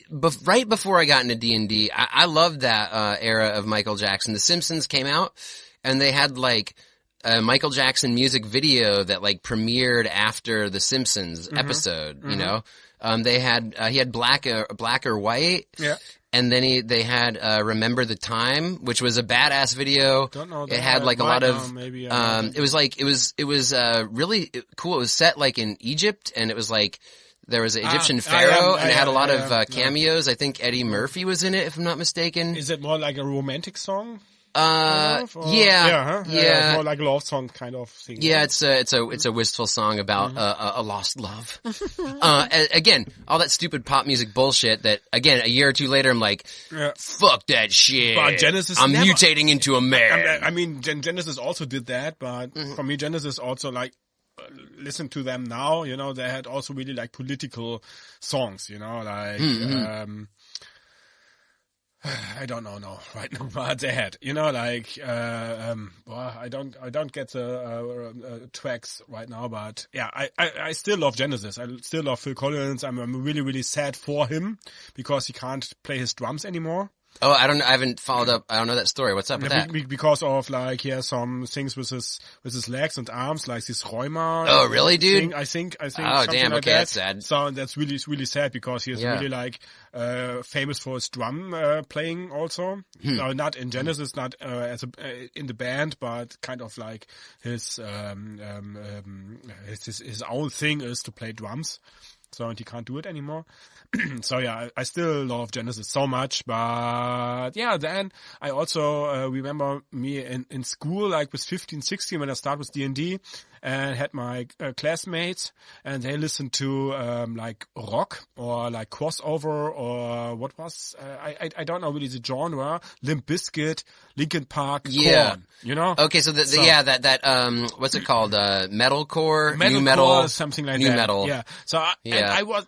Right before I got into D&D, I loved that era of Michael Jackson. The Simpsons came out, and they had like a Michael Jackson music video that like premiered after the Simpsons episode. You know, he had Black or White. Yeah. And then they had Remember the Time, which was a badass video. Don't know that. It had like a lot of maybe, it was really cool. It was set like in Egypt, and it was like there was an Egyptian pharaoh, and it had a lot of cameos. I think Eddie Murphy was in it, if I'm not mistaken. Is it more like a romantic song? Yeah. It's more like a love song kind of thing. Yeah, it's a wistful song about a lost love. Again, all that stupid pop music bullshit that, again, a year or two later, I'm like, fuck that shit. But Genesis I'm mutating into a man. I mean, Genesis also did that, but for me, Genesis also like, listen to them now, you know, they had also really like political songs, you know, like, I don't know right now, but they had, you know, like, I don't get the tracks right now, but yeah, I still love Genesis. I still love Phil Collins. I'm really, really sad for him because he can't play his drums anymore. Oh, I haven't followed up. I don't know that story. What's up with that? Because of like, he has some things with his legs and arms, like this rheuma. Oh, really, dude? I think. Oh, like damn. Okay, that. That's sad. So that's really, really sad because he is really like, famous for his drum, playing also. Not in Genesis, not, in the band, but kind of like his own thing is to play drums. So, and he can't do it anymore. So yeah, I still love Genesis so much, but yeah, then I also, remember me in school, like with 15, 16 when I started with D&D and had my classmates and they listened to, like rock or like crossover or what was, I don't know really the genre, Limp Bizkit, Linkin Park, Korn, you know? Okay, so that what's it called? Metalcore, new metal, something like new that. metal. Yeah. So I was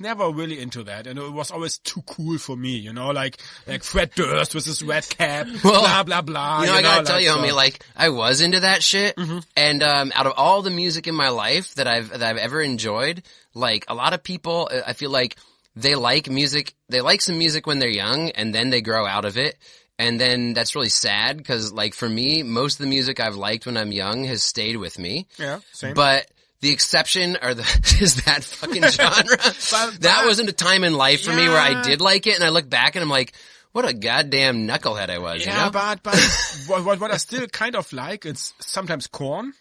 never really into that, and it was always too cool for me, you know, like Fred Durst with his red cap, blah blah blah. You know, I gotta tell you, homie, like I was into that shit, and out of all the music in my life that I've ever enjoyed, like a lot of people, I feel like they like music. They like some music when they're young, and then they grow out of it. And then that's really sad because, like, for me, most of the music I've liked when I'm young has stayed with me. Yeah, same. But the exception is that fucking genre. That wasn't a time in life for me where I did like it, and I look back and I'm like, what a goddamn knucklehead I was, you know? But what I still kind of like, it's sometimes Korn.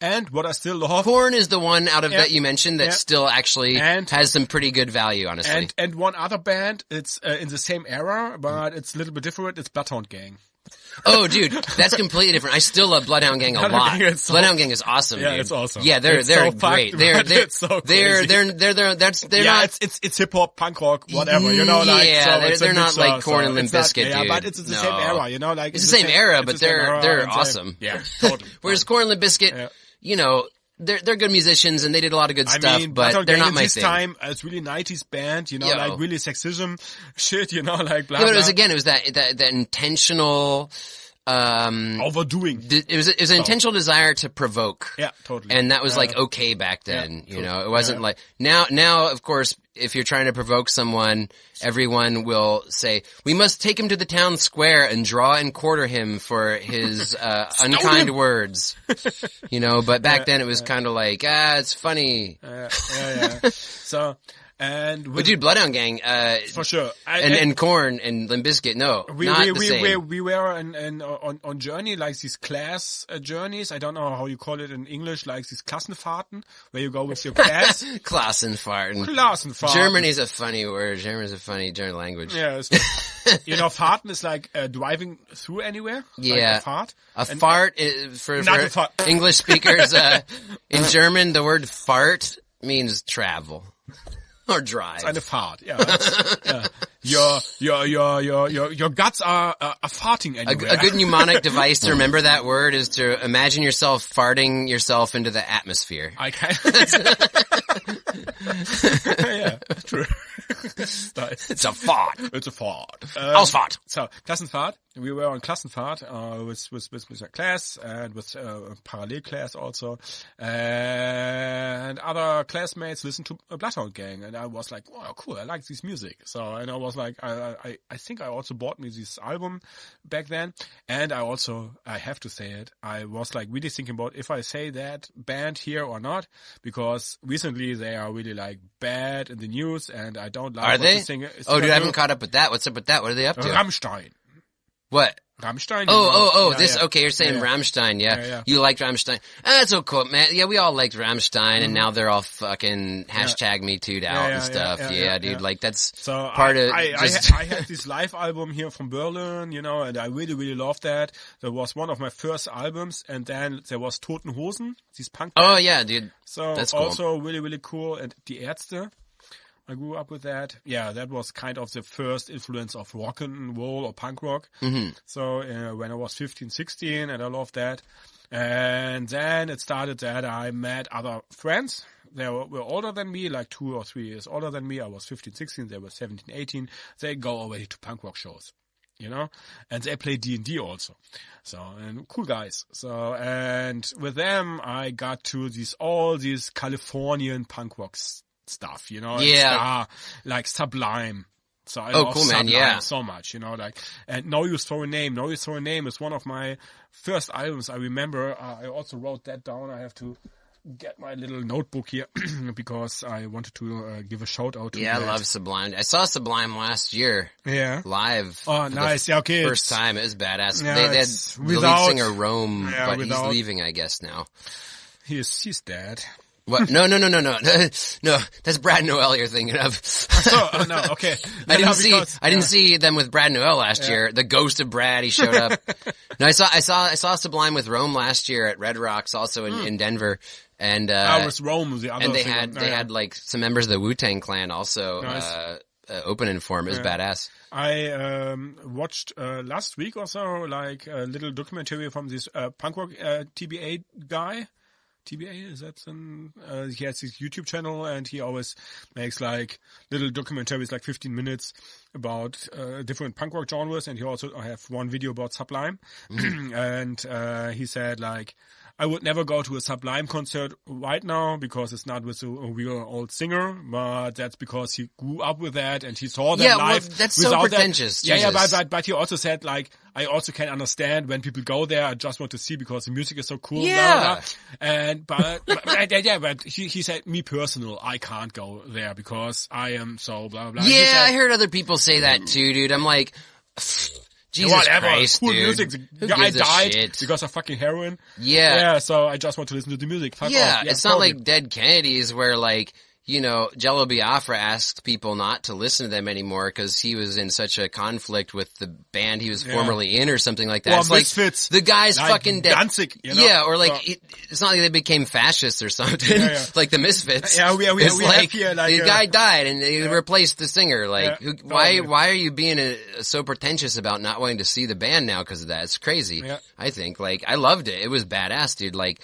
And what I still love... Korn is the one out of that you mentioned that still actually has some pretty good value, honestly. And one other band, it's in the same era, but it's a little bit different. It's Bloodhound Gang. Oh, dude, that's completely different. I still love Bloodhound Gang a lot. Bloodhound Gang is awesome, dude. Yeah, it's awesome. Yeah, they're so great. It's hip hop, punk rock, whatever, you know, like. Yeah, so they're not like Korn and Limp Bizkit, dude. Yeah, but it's the same era, you know, like. It's the same era, but they're awesome. Yeah, totally. Whereas Korn and Limp Bizkit, you know, they're good musicians and they did a lot of good stuff, but they're not my thing. This time, it's really 90s band, you know, like really sexism shit, you know, like blah, yeah, but blah. it was that intentional, overdoing. It was an intentional desire to provoke. Yeah, totally. And that was like okay back then, you know, it wasn't like, now, of course, if you're trying to provoke someone, everyone will say, we must take him to the town square and draw and quarter him for his, unkind words. You know, but back then it was kind of like, it's funny. So, but dude, Bloodhound Gang, for sure. And Korn and Limp Bizkit, no, not the same. We were on journey, like these class journeys. I don't know how you call it in English, like these Klassenfahrten, where you go with your class. Klassenfahrten. German is a funny word. German is a funny German language. Yeah. You know, Fahrten is like driving through anywhere. Yeah. Like a fart. A fart is, for English speakers, in German, the word fart means travel. Or drive. It's eine Fahrt, yeah. Your guts are farting anywhere. A good mnemonic device to remember that word is to imagine yourself farting yourself into the atmosphere. I can. Yeah, true. It's a fart. It's a fart. Ausfahrt. So, Klassenfahrt. We were on Klassenfahrt, with a class and with a parallel class also. And other classmates listened to a Bloodhound Gang. And I was like, wow, cool. I like this music. So, and I was like, I think I also bought me this album back then. And I have to say it, I was like really thinking about if I say that band here or not, because recently they are really like bad in the news and I don't like what the they? singer is. Oh, dude, I haven't caught up with that. What's up with that? What are they up to? Rammstein. What? Rammstein. Okay, you're saying Rammstein, yeah. You liked Rammstein. That's so cool, man. Yeah, we all liked Rammstein, and now they're all fucking #me too'd out and stuff. Yeah, dude, like that's so part of I had this live album here from Berlin, you know, and I really, really loved that. That was one of my first albums, and then there was Toten Hosen, this punk band. Oh, yeah, dude. So that's cool. Also really, really cool, and Die Ärzte. I grew up with that. Yeah, that was kind of the first influence of rock and roll or punk rock. Mm-hmm. So when I was 15, 16, and I loved that. And then it started that I met other friends. They were older than me, like 2 or 3 years older than me. I was 15, 16. They were 17, 18. They go already to punk rock shows, you know, and they play D&D also. So, and cool guys. So, and with them, I got to all these Californian punk rocks stuff, you know, like Sublime. So I love cool, Sublime man, so much, you know, like, and No Use for a Name. No Use for a Name is one of my first albums. I remember, I also wrote that down. I have to get my little notebook here because I wanted to give a shout out to I love Sublime. I saw Sublime last year. Yeah. Live. Oh, nice. Yeah, okay. First time. It was badass. Yeah, they had the lead singer Rome, but he's leaving, I guess, now. He's dead. What? No. No, that's Brad Noel you're thinking of. Oh, no, okay. I didn't see them with Brad Noel last year. The ghost of Brad, he showed up. No, I saw Sublime with Rome last year at Red Rocks, also in Denver. And, was Rome the other and they had like some members of the Wu-Tang Clan also, opening for him. It was badass. I, watched, last week or so, like a little documentary from this, punk rock, TBA guy. TBA, is that he has his YouTube channel and he always makes like little documentaries, like 15 minutes about different punk rock genres, and he also have one video about Sublime. And he said like, I would never go to a Sublime concert right now because it's not with a real old singer, but that's because he grew up with that and he saw that live. Well, that's so pretentious. That. Yeah, but he also said, like, I also can understand when people go there. I just want to see because the music is so cool. Yeah. Blah, blah. But he said, me personal, I can't go there because I am so blah, blah. Yeah, said, I heard other people say that too, dude. I'm like, Jesus whatever. Christ, cool dude. music. The guy died because of fucking heroin. Yeah. Yeah, so I just want to listen to the music. Fuck off. Yeah, it's not like Dead Kennedys where, like, you know, Jello Biafra asked people not to listen to them anymore because he was in such a conflict with the band he was formerly in or something like that. Or it's like Misfits. the guy's like fucking dead. Danzig, you know? Yeah, or like it's not like they became fascists or something. Like the Misfits. Yeah, we it's like, like here, like the guy died and they replaced the singer. Like, totally. why are you being so pretentious about not wanting to see the band now because of that? It's crazy. Yeah. I think. Like, I loved it. It was badass, dude. Like,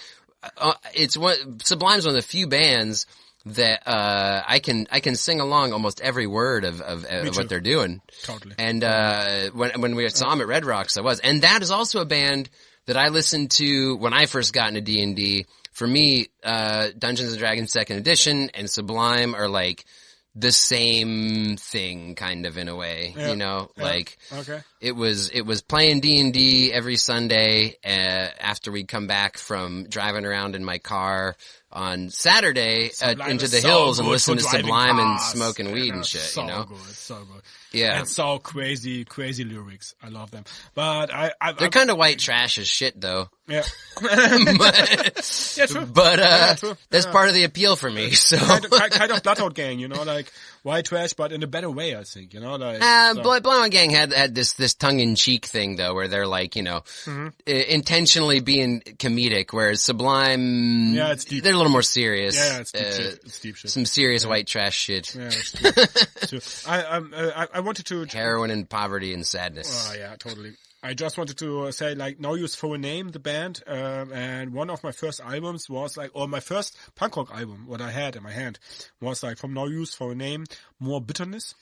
Sublime's one of the few bands that I can sing along almost every word of what they're doing. Totally. And when we saw them at Red Rocks, and that is also a band that I listened to when I first got into D&D. For me, Dungeons and Dragons 2nd Edition and Sublime are like the same thing, kind of, in a way. You know, like it was playing D&D every Sunday after we'd come back from driving around in my car on Saturday into the hills and listen to Sublime and smoking weed and shit. So you know, good, so good. Yeah, and so crazy lyrics. I love them, but they're kind of white trash as shit, though. Yeah, true. But true. That's part of the appeal for me. So kind of Bloodhound Gang, you know, like white trash, but in a better way, I think. You know, like Bloodhound Gang had this tongue in cheek thing though, where they're like, you know, intentionally being comedic, whereas Sublime, it's deep. They're a little more serious. Yeah, it's deep shit. It's deep shit. Some serious white trash shit. Yeah, it's true. I wanted to heroin and poverty and sadness. Oh yeah, totally. I just wanted to say, like, No Use for a Name, the band, and one of my first albums was like, or my first punk rock album, what I had in my hand, was like from No Use for a Name, More Bitterness.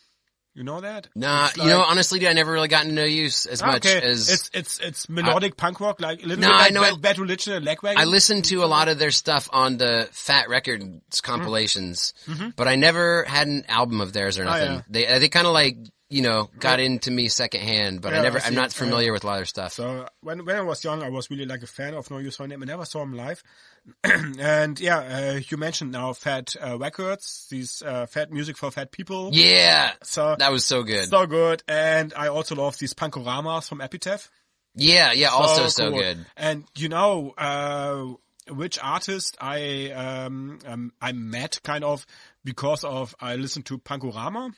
You know that? Nah, like, you know, honestly, dude, I never really got into No Use as much as... It's melodic punk rock, like a little bit like I know Bad Religion and Legwagon. I listened to a lot of their stuff on the Fat Records compilations, but I never had an album of theirs or nothing. Yeah. They kind of like... You know, got into me secondhand, but I'm not familiar with a lot of their stuff. So when I was young, I was really like a fan of No Use for a Name. I never saw them live. And you mentioned now Fat Records, these fat music for fat people. Yeah. So that was so good. So good. And I also love these Punkoramas from Epitaph. Yeah, also so cool. good. And you know, which artist I met kind of because of I listened to Punkorama.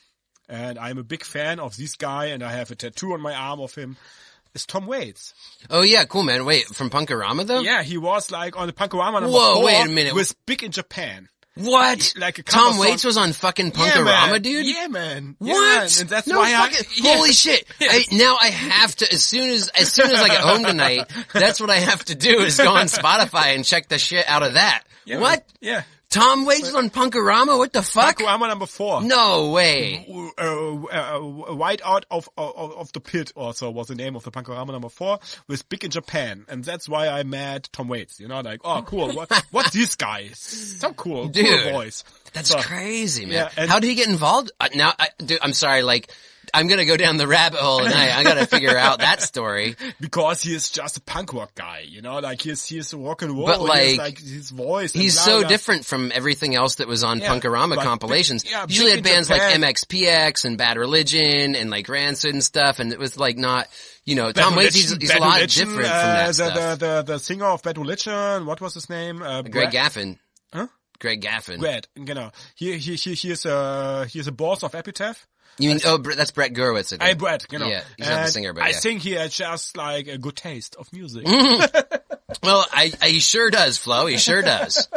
And I'm a big fan of this guy, and I have a tattoo on my arm of him. It's Tom Waits. Oh yeah, cool, man. Wait, from Punkorama though? Yeah, he was like on the Punkorama number 4. Wait a minute. Was big in Japan. What? Like Tom Waits was on fucking Punkorama, dude? Yeah, man. What? Yeah, and that's why holy shit. Now I have to, as soon as I get home tonight, that's what I have to do is go on Spotify and check the shit out of that. Yeah, what? Man. Yeah. Tom Waits was on Punkorama? What the fuck? Punkorama number 4. No way. White Out of the Pit also was the name of the Punkorama number 4 with big in Japan. And that's why I met Tom Waits. You know, like, oh, cool. What's this guy? So cool. Dude, cool voice. That's crazy, man. Yeah, how did he get involved? Dude, I'm sorry, like, I'm gonna go down the rabbit hole and I gotta figure out that story. Because he is just a punk rock guy, you know, like he's a rock and roll, but like his voice. He's blah, so blah. different from everything else that was on Punkorama compilations. Big, usually had bands like MXPX and Bad Religion and like Rancid and stuff, and it was like not, you know, Tom Waits, he's a lot different from that stuff. The singer of Bad Religion, what was his name? Greg Gaffin. Huh? Greg Gaffin. Greg, genau. He is a boss of Epitaph. You mean, that's Brett Gurewitz, I think. Brett, you know. Yeah, he's not the singer, but I think he has just like a good taste of music. Well, he sure does, Flo. He sure does.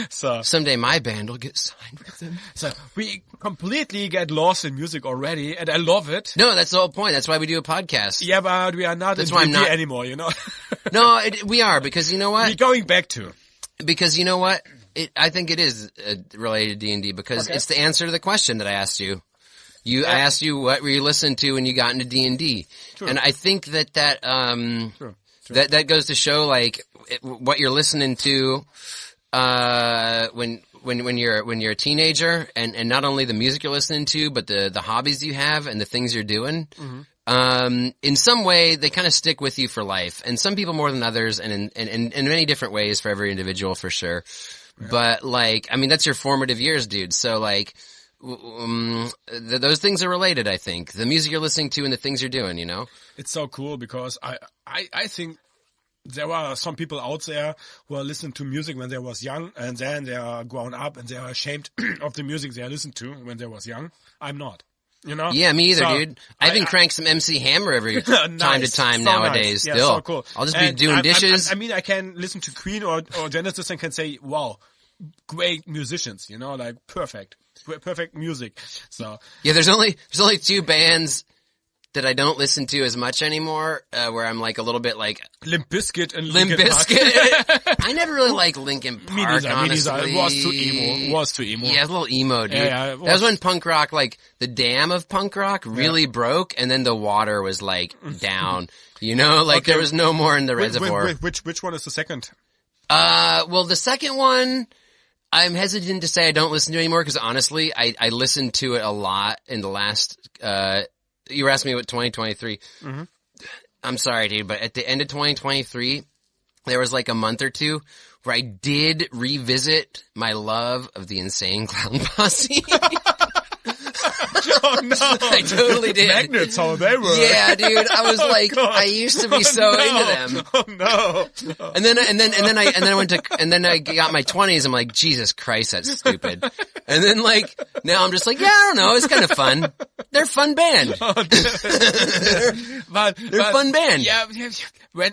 So someday my band will get signed with him. So we completely get lost in music already, and I love it. No, that's the whole point. That's why we do a podcast. Yeah, but we are not in D&D anymore, you know. No, we are, because you know what? We're going back to. Because you know what? I think it is related to D&D because it's the answer to the question that I asked you. I asked you what were you listening to when you got into D&D. Sure. And I think that Sure. That goes to show like what you're listening to when you're a teenager, and not only the music you're listening to, but the hobbies you have and the things you're doing. In some way, they kind of stick with you for life, and some people more than others, and in many different ways for every individual, for sure. Yeah. But like, I mean, that's your formative years, dude. So like, those things are related, I think. The music you're listening to and the things you're doing, you know? It's so cool because I think there are some people out there who are listening to music when they was young, and then they are grown up and they are ashamed of the music they listened to when they was young. I'm not. You know? Yeah, me either, dude. I even crank some MC Hammer every time to time nowadays. Nice. Yeah, still, so cool. I'll just be doing dishes. I mean, I can listen to Queen or Genesis and can say, "Wow, great musicians." You know, like perfect music. So yeah, there's only 2 bands that I don't listen to as much anymore, where I'm like a little bit like Limp Bizkit and Limp Bizkit. I never really liked Linkin Park, honestly. It was too emo. Yeah, a little emo, dude. Yeah, that was when punk rock, like the dam of punk rock really broke, and then the water was like down. You know, like there was no more in the reservoir. Which one is the second? Well, the second one, I'm hesitant to say I don't listen to anymore, because honestly, I listened to it a lot in the last, you were asking me what 2023. Mm-hmm. I'm sorry, dude, but at the end of 2023, there was like a month or two where I did revisit my love of the Insane Clown Posse. Oh no! I totally did. Magnets, how they were. Yeah, dude. I was like, God. I used to be so into them. Oh no! And then I got my 20s. I'm like, Jesus Christ, that's stupid. And then like, now I'm just like, yeah, I don't know. It's kind of fun. They're a fun band. They're a fun band. Yeah. When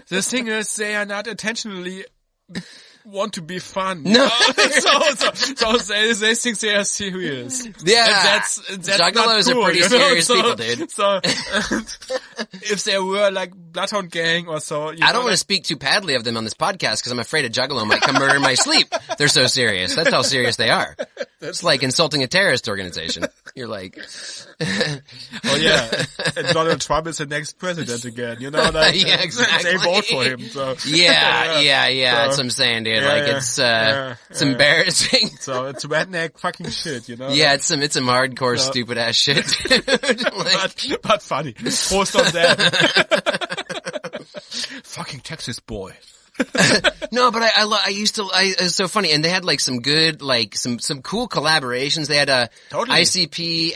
the thing is, they are not intentionally want to be fun. No. so they think they are serious. Yeah. That's Juggalos not cool, are pretty serious people, dude. So, if they were like Bloodhound Gang or so. I don't want to speak too badly of them on this podcast because I'm afraid a Juggalo might come murder my sleep. They're so serious. That's how serious they are. It's like insulting a terrorist organization. You're like... Oh yeah. And Donald Trump is the next president again, you know? Like, yeah, exactly. They vote for him, so. Yeah. So, That's what I'm saying, dude. It's embarrassing. So it's redneck fucking shit, you know? Yeah, it's some hardcore stupid ass shit, dude. Like, but funny. Post on that. Fucking Texas boy. No, but it's so funny. And they had like some good, like some cool collaborations. They had Totally. ICP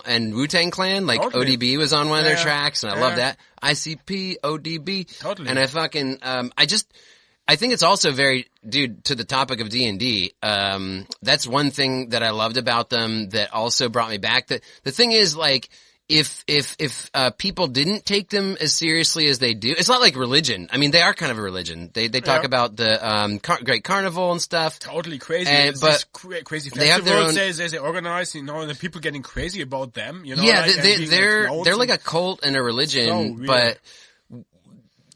and Wu-Tang Clan, like Totally. ODB was on one of their tracks, and I love that. ICP, ODB. Totally. And I fucking, I think it's also very, dude, to the topic of D&D, that's one thing that I loved about them that also brought me back. The thing is, like, if people didn't take them as seriously as they do, it's not like religion. I mean, they are kind of a religion. They talk about the Great Carnival and stuff. Totally crazy. But crazy festivals they have their own, they organize, you know, and the people getting crazy about them, you know. Yeah, like, they're like a cult and a religion, so but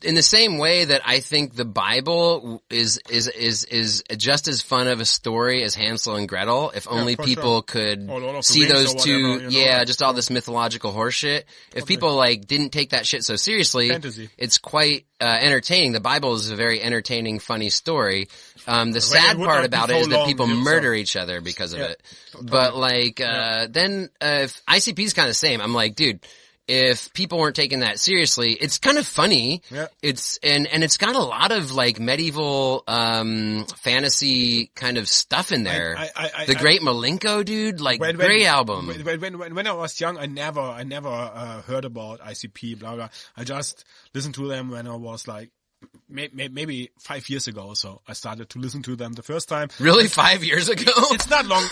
in the same way that I think the Bible is just as fun of a story as Hansel and Gretel, if only people could see those two, whatever, you know, just all this mythological horseshit. If people like didn't take that shit so seriously, Fantasy. It's quite entertaining. The Bible is a very entertaining, funny story. The sad part about it is that people murder each other because of it. But like, then if ICP's kind of the same. I'm like, dude, if people weren't taking that seriously, it's kind of funny. Yeah. It's, and it's got a lot of like medieval, fantasy kind of stuff in there. The Great Malenko, dude, like great album. When I was young, I never heard about ICP, blah, blah. I just listened to them when I was like, maybe 5 years ago, so I started to listen to them the first time. Really? 5 years ago? It's not long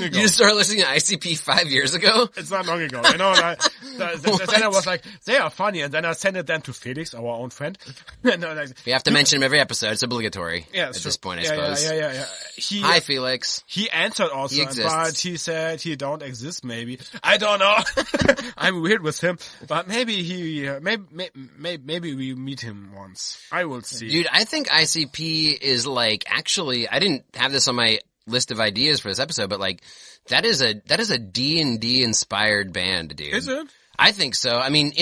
ago. You started listening to ICP 5 years ago? It's not long ago, you know. Then I was like, they are funny, and then I sent it then to Felix, our own friend. And we have to mention him every episode. It's obligatory at this point, I suppose. Yeah. Hi, Felix. He answered also, He but he said he don't exist. Maybe I don't know. I'm weird with him, but maybe maybe we meet him once. I will see. Dude, I think ICP is like, actually, I didn't have this on my list of ideas for this episode, but like, that is a D&D inspired band, dude. Is it? I think so. I mean,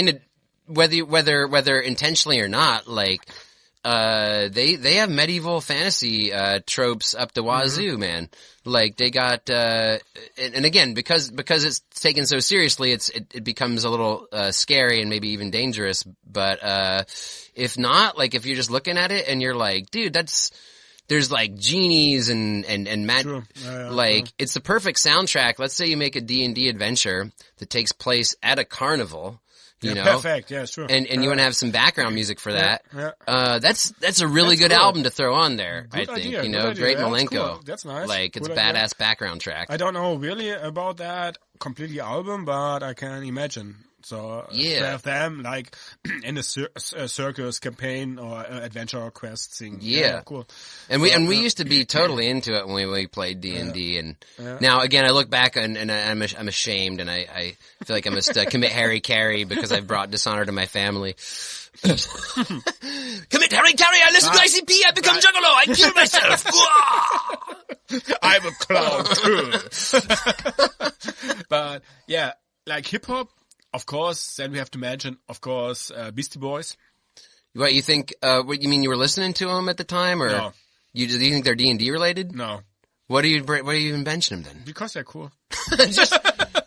whether intentionally or not, like, they have medieval fantasy, tropes up the wazoo, man. Like, they got, and again, because it's taken so seriously, it becomes a little, scary and maybe even dangerous. But, if not, like, if you're just looking at it and you're like, dude, there's like genies and it's the perfect soundtrack. Let's say you make a D&D adventure that takes place at a carnival. You know, perfect. Yeah, sure. And you want to have some background music for that. Yeah. That's a really good album to throw on there. Good I think, idea, you know, great Malenko. Cool. That's nice. Like, it's good a badass idea. background track. I don't know really about that completely album, but I can imagine. So to have them like in a circus campaign or adventure quest thing. Yeah, cool. And we used to be totally into it when we played D&D. And now again, I look back and I'm ashamed, and I feel like I must commit Harry Carey because I've brought dishonor to my family. Commit Harry Carey! I listen to ICP! I become Juggalo! I kill myself! I'm a clown too. But yeah, like hip hop. Of course, then we have to mention, of course, Beastie Boys. What, you think, what you mean you were listening to them at the time, or? No. Do you think they're D&D related? No. What are you even mentioning them then? Because they're cool. Just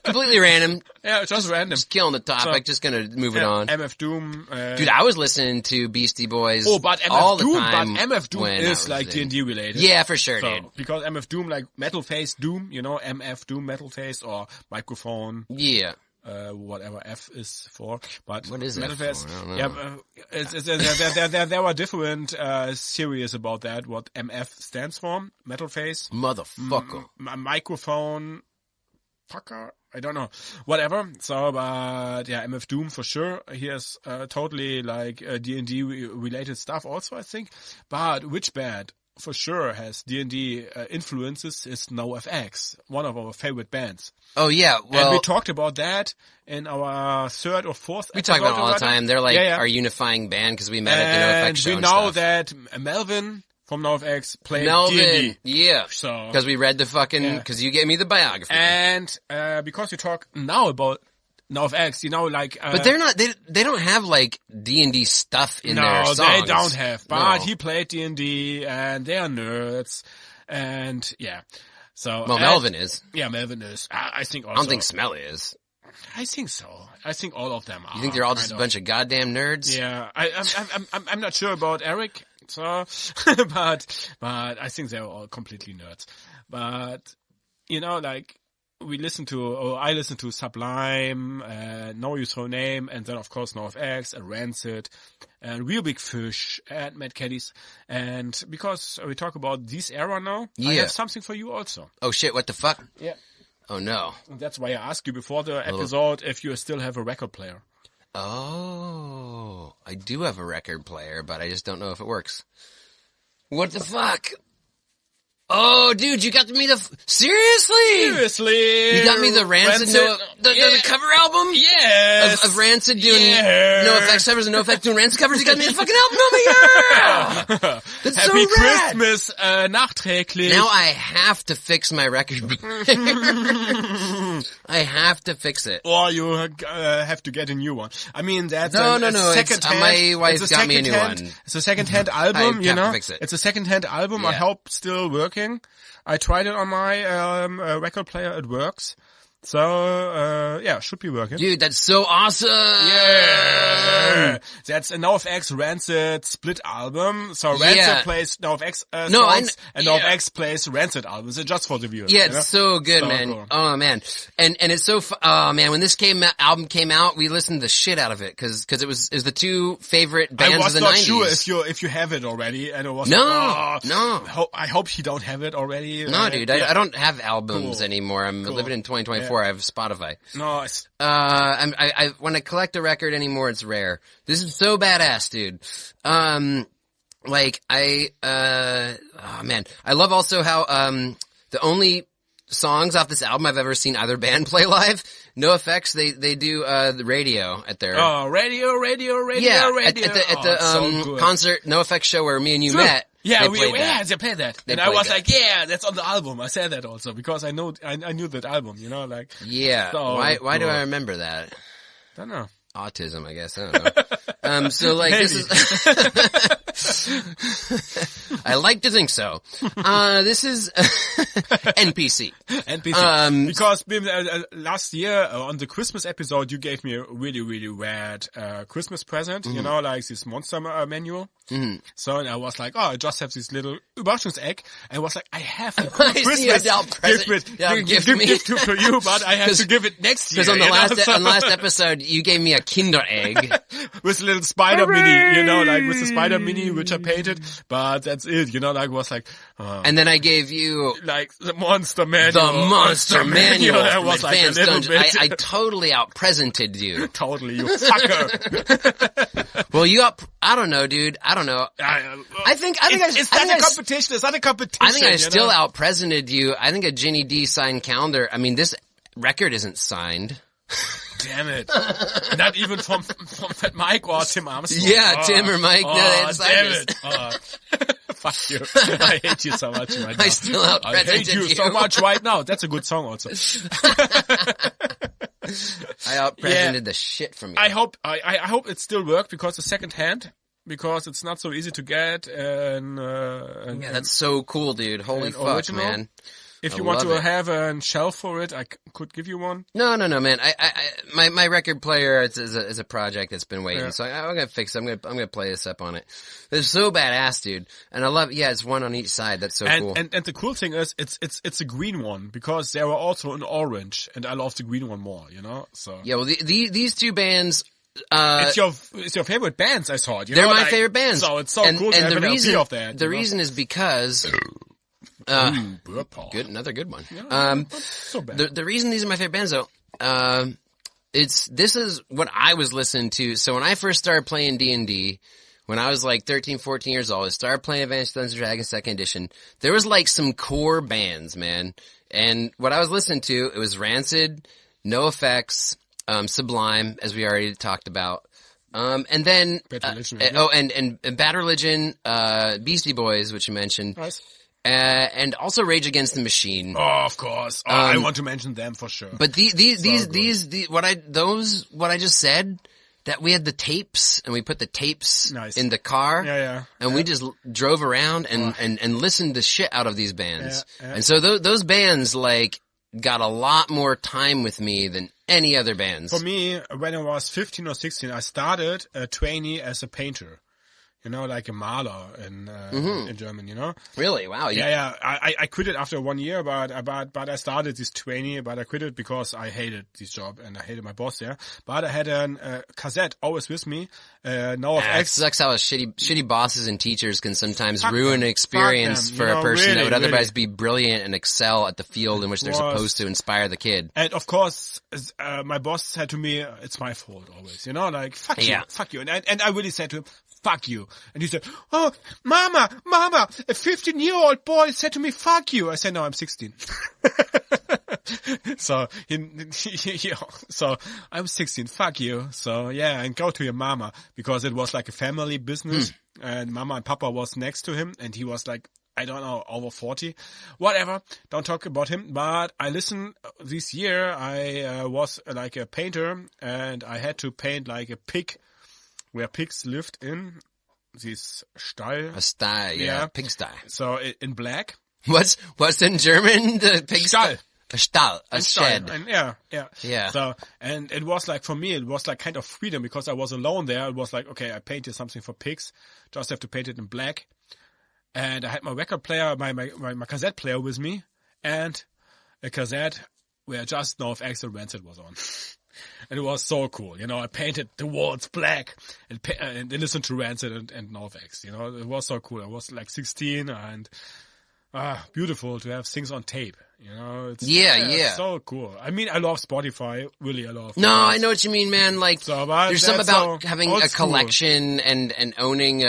completely random. Yeah, just random. Just killing the topic, just gonna move it on. MF Doom. Dude, I was listening to Beastie Boys but MF all the Doom, time. But MF Doom is like D&D related. Yeah, for sure, so, dude. Because MF Doom, like Metal Face Doom, you know, MF Doom Metal Face or Microphone. Yeah. Whatever F is for, but what is Metal F Face, for? I don't know. there were different series about that. What MF stands for? Metal Face, motherfucker, microphone, fucker. I don't know. Whatever. So, but yeah, MF Doom for sure. He has totally like D&D related stuff also, I think. But which band for sure has D&D influences is NoFX, one of our favorite bands. Oh yeah, well, and we talked about that in our third or fourth episode. We talk about it all the time. They're like our unifying band because we met at the NoFX show. And we know that Melvin from NoFX played D&D. Yeah. So because we read the fucking because you gave me the biography. And because we talk now about NoFX, you know, like but they're not. They don't have like D&D stuff in their songs. No, they don't have. But he played D&D, and they are nerds, and yeah. So Melvin is. Yeah, Melvin is. I think also. I don't think Smelly is. I think so. I think all of them are. You think they're all just a bunch of goddamn nerds? Yeah, I'm not sure about Eric. So, but I think they're all completely nerds. But you know, like. I listen to Sublime, No Use for Name, and then of course NoFX and Rancid, and Real Big Fish, and Mad Caddies. And because we talk about this era now, I have something for you also. Oh shit, what the fuck? Yeah. Oh no. And that's why I asked you before the episode if you still have a record player. Oh, I do have a record player, but I just don't know if it works. What the fuck? Oh, dude, you got me seriously? You got me the Rancid the cover album? Yes. Of Rancid doing NoFX covers and NoFX doing Rancid covers. You got me the fucking album over here! That's Happy so rad. Christmas, nachträglich. Now I have to fix my record. I have to fix it. Or you have to get a new one. I mean, that's no. second-hand. My wife got me a new one. It's a second-hand album, you know. Fix it. It's a second-hand album. Yeah. I hope still working. I tried it on my record player. It works. So, should be working. Dude, that's so awesome! Yeah! That's a NoFX Rancid split album. So Rancid plays NoFX songs, and NoFX plays Rancid albums. It's just for the viewers. Yeah, it's so good, man. Cool. Oh, man. And it's so, man, when this album came out, we listened the shit out of it, cause it was the two favorite bands of the 90s. I was not sure if you have it already, and it was no. I hope you don't have it already. No, dude, I don't have albums anymore. I'm living in 2024. I have Spotify. Nice. I when I collect a record anymore, it's rare. This is so badass, dude. Oh man, I love also how the only songs off this album I've ever seen either band play live. NoFX, they do the radio at their radio. Yeah, at the concert NoFX show where me and you met. Yeah, they played that. And I was like, yeah, that's on the album. I said that also because I knew that album, you know, like. Yeah. So, why do I remember that? Don't know. autism, I guess. I don't know. So like Maybe. this is, I like to think so. This is NPC. NPC. Because last year on the Christmas episode, you gave me a really, really rad Christmas present. You know, like this monster manual. So and I was like, I just have this little Überraschungsegg. And I was like, I have a cool Christmas gift for you, but I have to give it next year. Because on the last episode, you gave me a Kinder egg with a little spider mini, you know, like with the spider mini which I painted. But that's it, you know, like was like. And then I gave you like the monster manual. The monster manual. That was like a little bit. I totally out-presented you. Totally, you fucker. Well, I don't know, dude. I don't know. Is that a competition? Is that a competition? I think I still out-presented you. I think a Ginny D signed calendar. I mean, this record isn't signed. Damn it. Not even from Fat Mike or Tim Armstrong. Yeah, Tim or Mike. No, they damn it. Fuck you. I hate you so much right now. I still out-presented you. I hate you so much right now. That's a good song also. I out-presented the shit from you. I hope it still worked because the second hand, because it's not so easy to get. Yeah, that's so cool, dude. Holy fuck, original. Man. If you want to have a shelf for it, I could give you one. No, man. My record player is a project that's been waiting, so I'm gonna fix it. I'm gonna play this up on it. It's so badass, dude, and I love. Yeah, it's one on each side. That's so cool. And the cool thing is, it's a green one because there were also an orange, and I love the green one more. You know, so yeah. Well, these two bands. It's your favorite bands. I saw it. They're my favorite bands. So it's so cool to have an LP of that. The reason is because. Another good one. Yeah, so bad. The reason these are my favorite bands though, this is what I was listening to. So when I first started playing D&D, when I was like 13, 14 years old, I started playing Advanced Dungeons & Dragons 2nd edition. There was like some core bands, man. And what I was listening to, it was Rancid, NoFX, Sublime, as we already talked about. And then, Bad Religion, and Bad Religion, Beastie Boys, which you mentioned. Nice. And also Rage Against the Machine. Oh, of course. I want to mention them for sure. But what I just said, that we had the tapes and we put the tapes in the car. Yeah. And we just drove around and listened the shit out of these bands. Yeah. And so those bands like got a lot more time with me than any other bands. For me, when I was 15 or 16, I started training as a painter. You know, like a Maler in German, you know? Really? Wow. Yeah. I quit it after 1 year, but I started this training, but I quit it because I hated this job and I hated my boss there. But I had a cassette always with me. It sucks how shitty bosses and teachers can sometimes ruin an experience for a person that would otherwise be brilliant and excel at the field in which they're supposed to inspire the kid. And of course, my boss said to me, it's my fault always, you know, like, fuck you. And I really said to him, fuck you. And he said, oh, mama, a 15-year-old boy said to me, fuck you. I said, no, I'm 16. So so I'm 16, fuck you. So yeah, and go to your mama, because it was like a family business and mama and papa was next to him and he was like, I don't know, over 40, whatever. Don't talk about him. But I listened this year. I was like a painter and I had to paint like a pig where pigs lived in this stall. A stall, yeah. Pig stall. So in black. What's in German? The pig stall. A stall, a shed. And yeah. So, and it was like, for me, it was like kind of freedom because I was alone there. It was like, okay, I painted something for pigs. Just have to paint it in black. And I had my record player, my cassette player with me, and a cassette where just NoFX and Rancid was on. And it was so cool, you know. I painted the walls black and listened to Rancid and NoFX, you know. It was so cool. I was like 16 and beautiful to have things on tape, you know. It's so cool. I mean, I love Spotify. Really, I love. No, I know what you mean, man. Like, there's something about having a collection and owning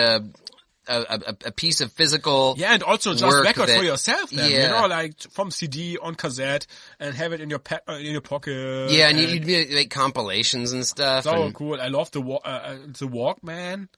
a piece of physical and also just record for yourself then, you know, like from CD on cassette and have it in your pocket. Yeah, and you'd make compilations and stuff. So cool. I love the Walkman,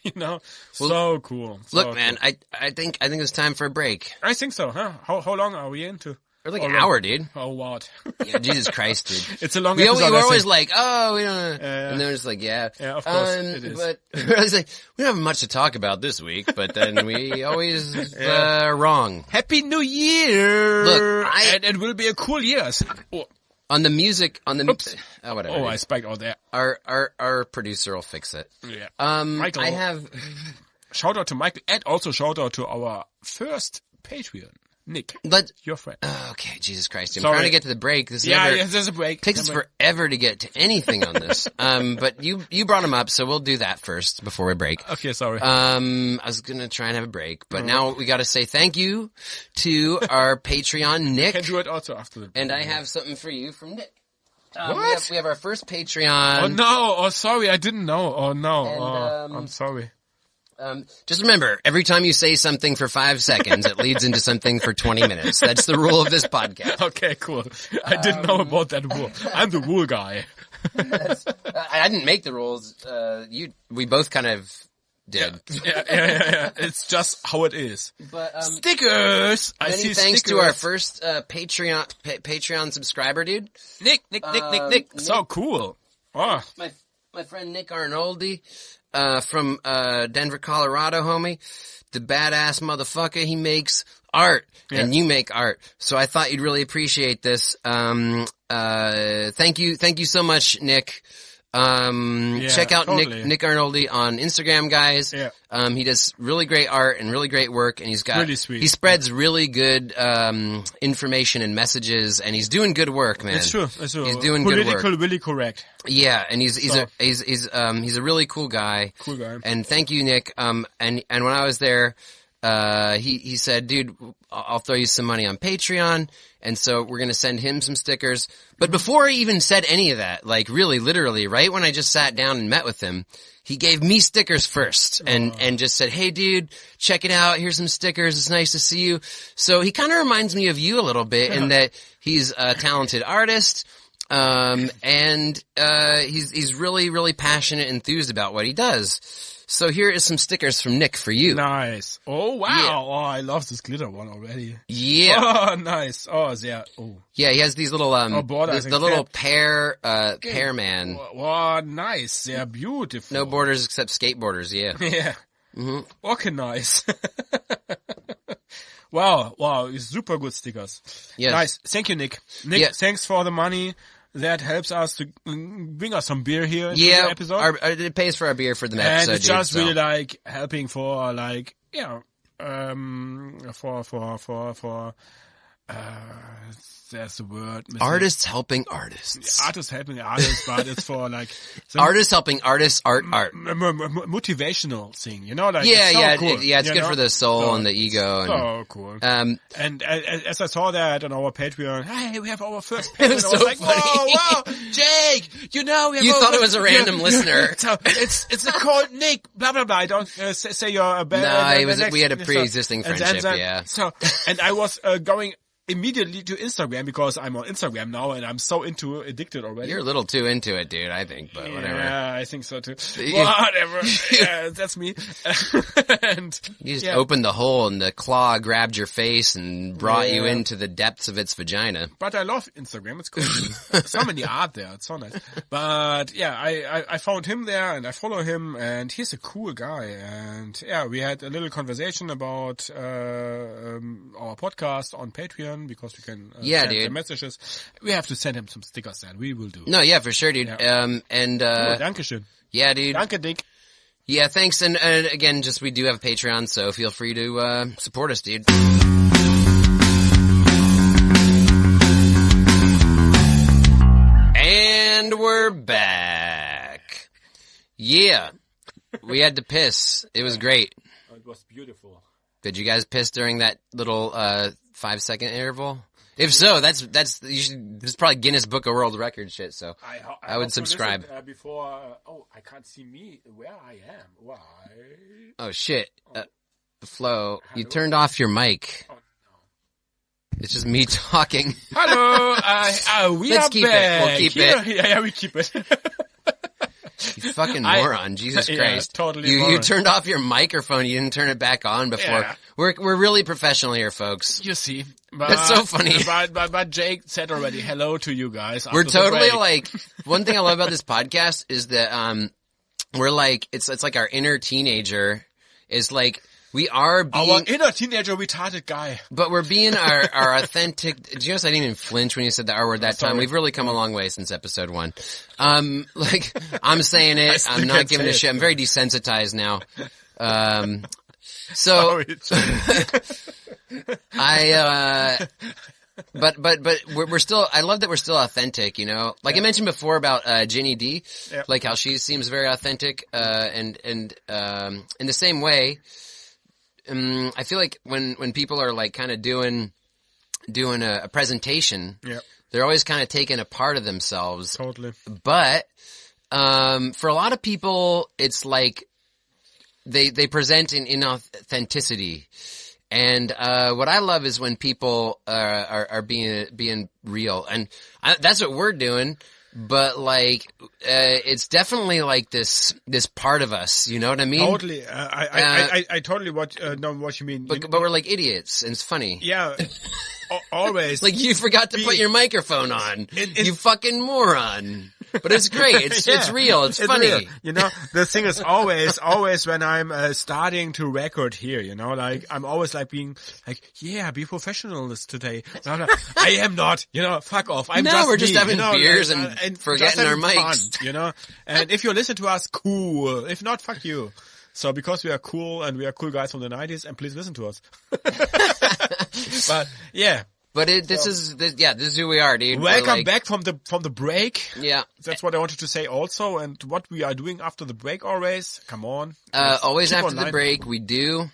you know. So cool. Look, man, I think it's time for a break. I think so, huh? How long are we into? Or like an hour, dude. Oh, what? Yeah, Jesus Christ, dude. It's a long we episode. were always like, oh, we don't. And they're just like, Yeah, of course it is. But we're always like, we don't have much to talk about this week. But then we always wrong. Happy New Year! Look, and it will be a cool year. Oh, On the music, Oops. whatever. oh I spiked out there. Our producer will fix it. Yeah. Michael. I have. Shout out to Michael and also shout out to our first Patreon, Nick, your friend. Okay, Jesus Christ! I'm Sorry. trying to get to the break. This is There's a break. takes us forever to get to anything on this. But you brought him up, so we'll do that first before we break. Okay, sorry. I was gonna try and have a break, but now we got to say thank you to our Patreon, Nick. Can do it also after the. And I have something for you from Nick. What? We have our first Patreon. Oh no! Oh, sorry, I didn't know. Oh no! And, I'm sorry. Just remember, every time you say something for 5 seconds, it leads into something for 20 minutes. That's the rule of this podcast. Okay, cool. I didn't know about that rule. I'm the rule guy. I didn't make the rules. We both kind of did. Yeah. It's just how it is. But Stickers. I see many thanks stickers. to our first Patreon subscriber, dude. Nick. So cool. Oh, My friend Nick Arnoldi, from Denver, Colorado, homie. The badass motherfucker. He makes art, and you make art. So I thought you'd really appreciate this. Thank you so much, Nick. Check out totally. Nick Arnoldi on Instagram, guys. Yeah. He does really great art and really great work, and he's got Really sweet. he spreads really good information and messages, and he's doing good work, man. it's true. He's doing good work. Politically, really correct. Yeah, and he's a really cool guy. Cool guy. And thank you, Nick. And when I was there, he said, dude, I'll throw you some money on Patreon. And so we're going to send him some stickers. But before he even said any of that, like really literally, right when I just sat down and met with him, he gave me stickers first and just said, hey dude, check it out. Here's some stickers. It's nice to see you. So he kind of reminds me of you a little bit in that he's a talented artist. And he's really, really passionate and enthused about what he does. So here is some stickers from Nick for you. Nice. Oh, wow. Yeah. Oh, I love this glitter one already. Yeah. Oh, nice. Oh, yeah. Oh. Yeah, he has these little, borders the and little cap. pear man. Wow, nice. They're beautiful. No borders except skateboarders, yeah. Yeah. Mm-hmm. Okay, nice. Wow. Super good stickers. Yes. Nice. Thank you, Nick. Nick, Yeah. thanks for the money. That helps us to bring us some beer here in the Yeah, episode. it pays for our beer for the and episode, it's just dude, so. really like helping for like, there's the word. missing. Artists helping artists. Artists helping artists, but it's for like some Artists helping artists, art. motivational thing, you know? Like, Yeah, it's so yeah, cool, yeah, it's you good know? for the soul So- and the ego. So cool. And, And as I saw that on our Patreon, hey, we have our first It Patreon. was I was so like, funny. whoa, Jake, you know, we have You our thought it first- was a random Yeah. listener. So it's a called Nick, blah, blah, blah. I don't say you're a bad. No, we had a pre-existing friendship, yeah. So, and I was going immediately to Instagram because I'm on Instagram now and I'm so addicted already. you're a little too into it, dude, I think, but whatever. Yeah, I think so too. Yeah. Whatever. Yeah, that's me. And You just yeah. opened the hole and the claw grabbed your face and brought you into the depths of its vagina. But I love Instagram. It's cool. So many art there. It's so nice. But yeah, I found him there and I follow him and he's a cool guy. And yeah, we had a little conversation about our podcast on Patreon because we can Yeah, send dude. the messages. We have to send him some stickers then. We will do. No, yeah, for sure, dude. Yeah. And, Cool. Dankeschön. yeah, dude. Danke, Dick. Yeah, thanks. And again, just we do have a Patreon, so feel free to support us, dude. And we're back. Yeah. We had to piss. It was great. It was beautiful. Did you guys piss during that little 5-second interval? If so, that's this is probably Guinness Book of World Record shit, so I would hope to subscribe. listen, before, I can't see me where I am. Why? Oh shit. Flo, you turned off your mic. Oh, no. It's just me talking. Hello, we Let's are keep it. back. We'll keep it. Yeah, we keep it. You fucking moron. Jesus Yeah, Christ. totally You moron. turned off your microphone. You didn't turn it back on before. Yeah. We're really professional here, folks. You see. But, That's so funny. But Jake said already hello to you guys. We're after the totally break. like, one thing I love about this podcast is that, we're like, it's like our inner teenager is like, we are being, Our inner teenager retarded guy. but we're being our authentic. Do you notice I didn't even flinch when you said the R word that time? Sorry. We've really come a long way since episode 1. Like, I'm saying it. still I'm not can't giving a say shit. it. I'm very desensitized now. So, but we're still, I love that we're still authentic, you know? Like I mentioned before about, Ginny D, Yep. like how she seems very authentic, and in the same way, I feel like when people are like kind of doing a presentation, Yep. they're always kind of taking a part of themselves. Totally. But, for a lot of people, it's like they present in inauthenticity. And, what I love is when people, are being real. And that's what we're doing. But like, it's definitely like this part of us, you know what I mean? Totally. I totally know what you mean. But we're like idiots, and it's funny. Yeah. Always. Like you forgot to put your microphone on. You fucking moron. But it's great. It's real. It's funny. real. You know, the thing is always when I'm starting to record here, you know, like I'm always like being like, yeah, be professionals today. No, I am not. You know, fuck off. I'm No, just we're just me, having you know, beers like, and just forgetting our having fun, mics. you know, and if you listen to us, cool. If not, fuck you. So because we are cool and we are cool guys from the 90s, and please listen to us. But yeah. But this is who we are, dude. We're Welcome like- back from the break. Yeah. That's what I wanted to say also, and what we are doing after the break always. Come on. Always Keep after on the line. break, we do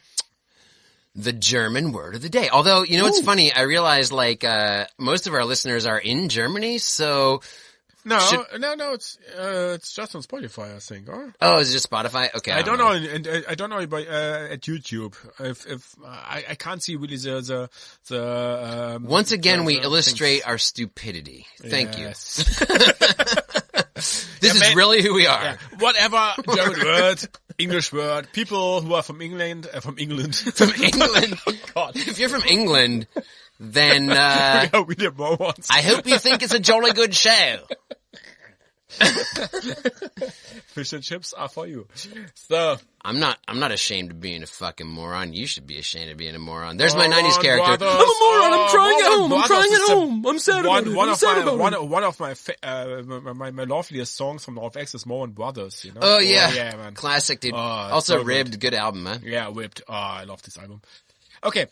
the German word of the day. Although, you know what's funny? I realized like, most of our listeners are in Germany, so. No, it's just on Spotify, I think. Or? Oh, is it just Spotify? Okay. I don't know, and I don't know about at YouTube. If I can't see really the Once again, we the illustrate things. our stupidity. Thank you. Yes. This is man. really who we are. Yeah. Whatever German word, English word, people who are from England. From England. God. If you're from England, then, We did more once. I hope you think it's a jolly good show. Fish and chips are for you. So, I'm not ashamed of being a fucking moron. You should be ashamed of being a moron. There's my Moron 90s character. Brothers. I'm a moron. I'm crying at home. I'm Brothers crying at is the- home. I'm sad about it. I'm sad about it. One of my loveliest songs from North X is Moran Brothers, you know? Oh yeah. yeah, man. Classic, dude. Oh, it's Also so good. ribbed. Good album, huh? Yeah, Whipped. Oh, I love this album. Okay.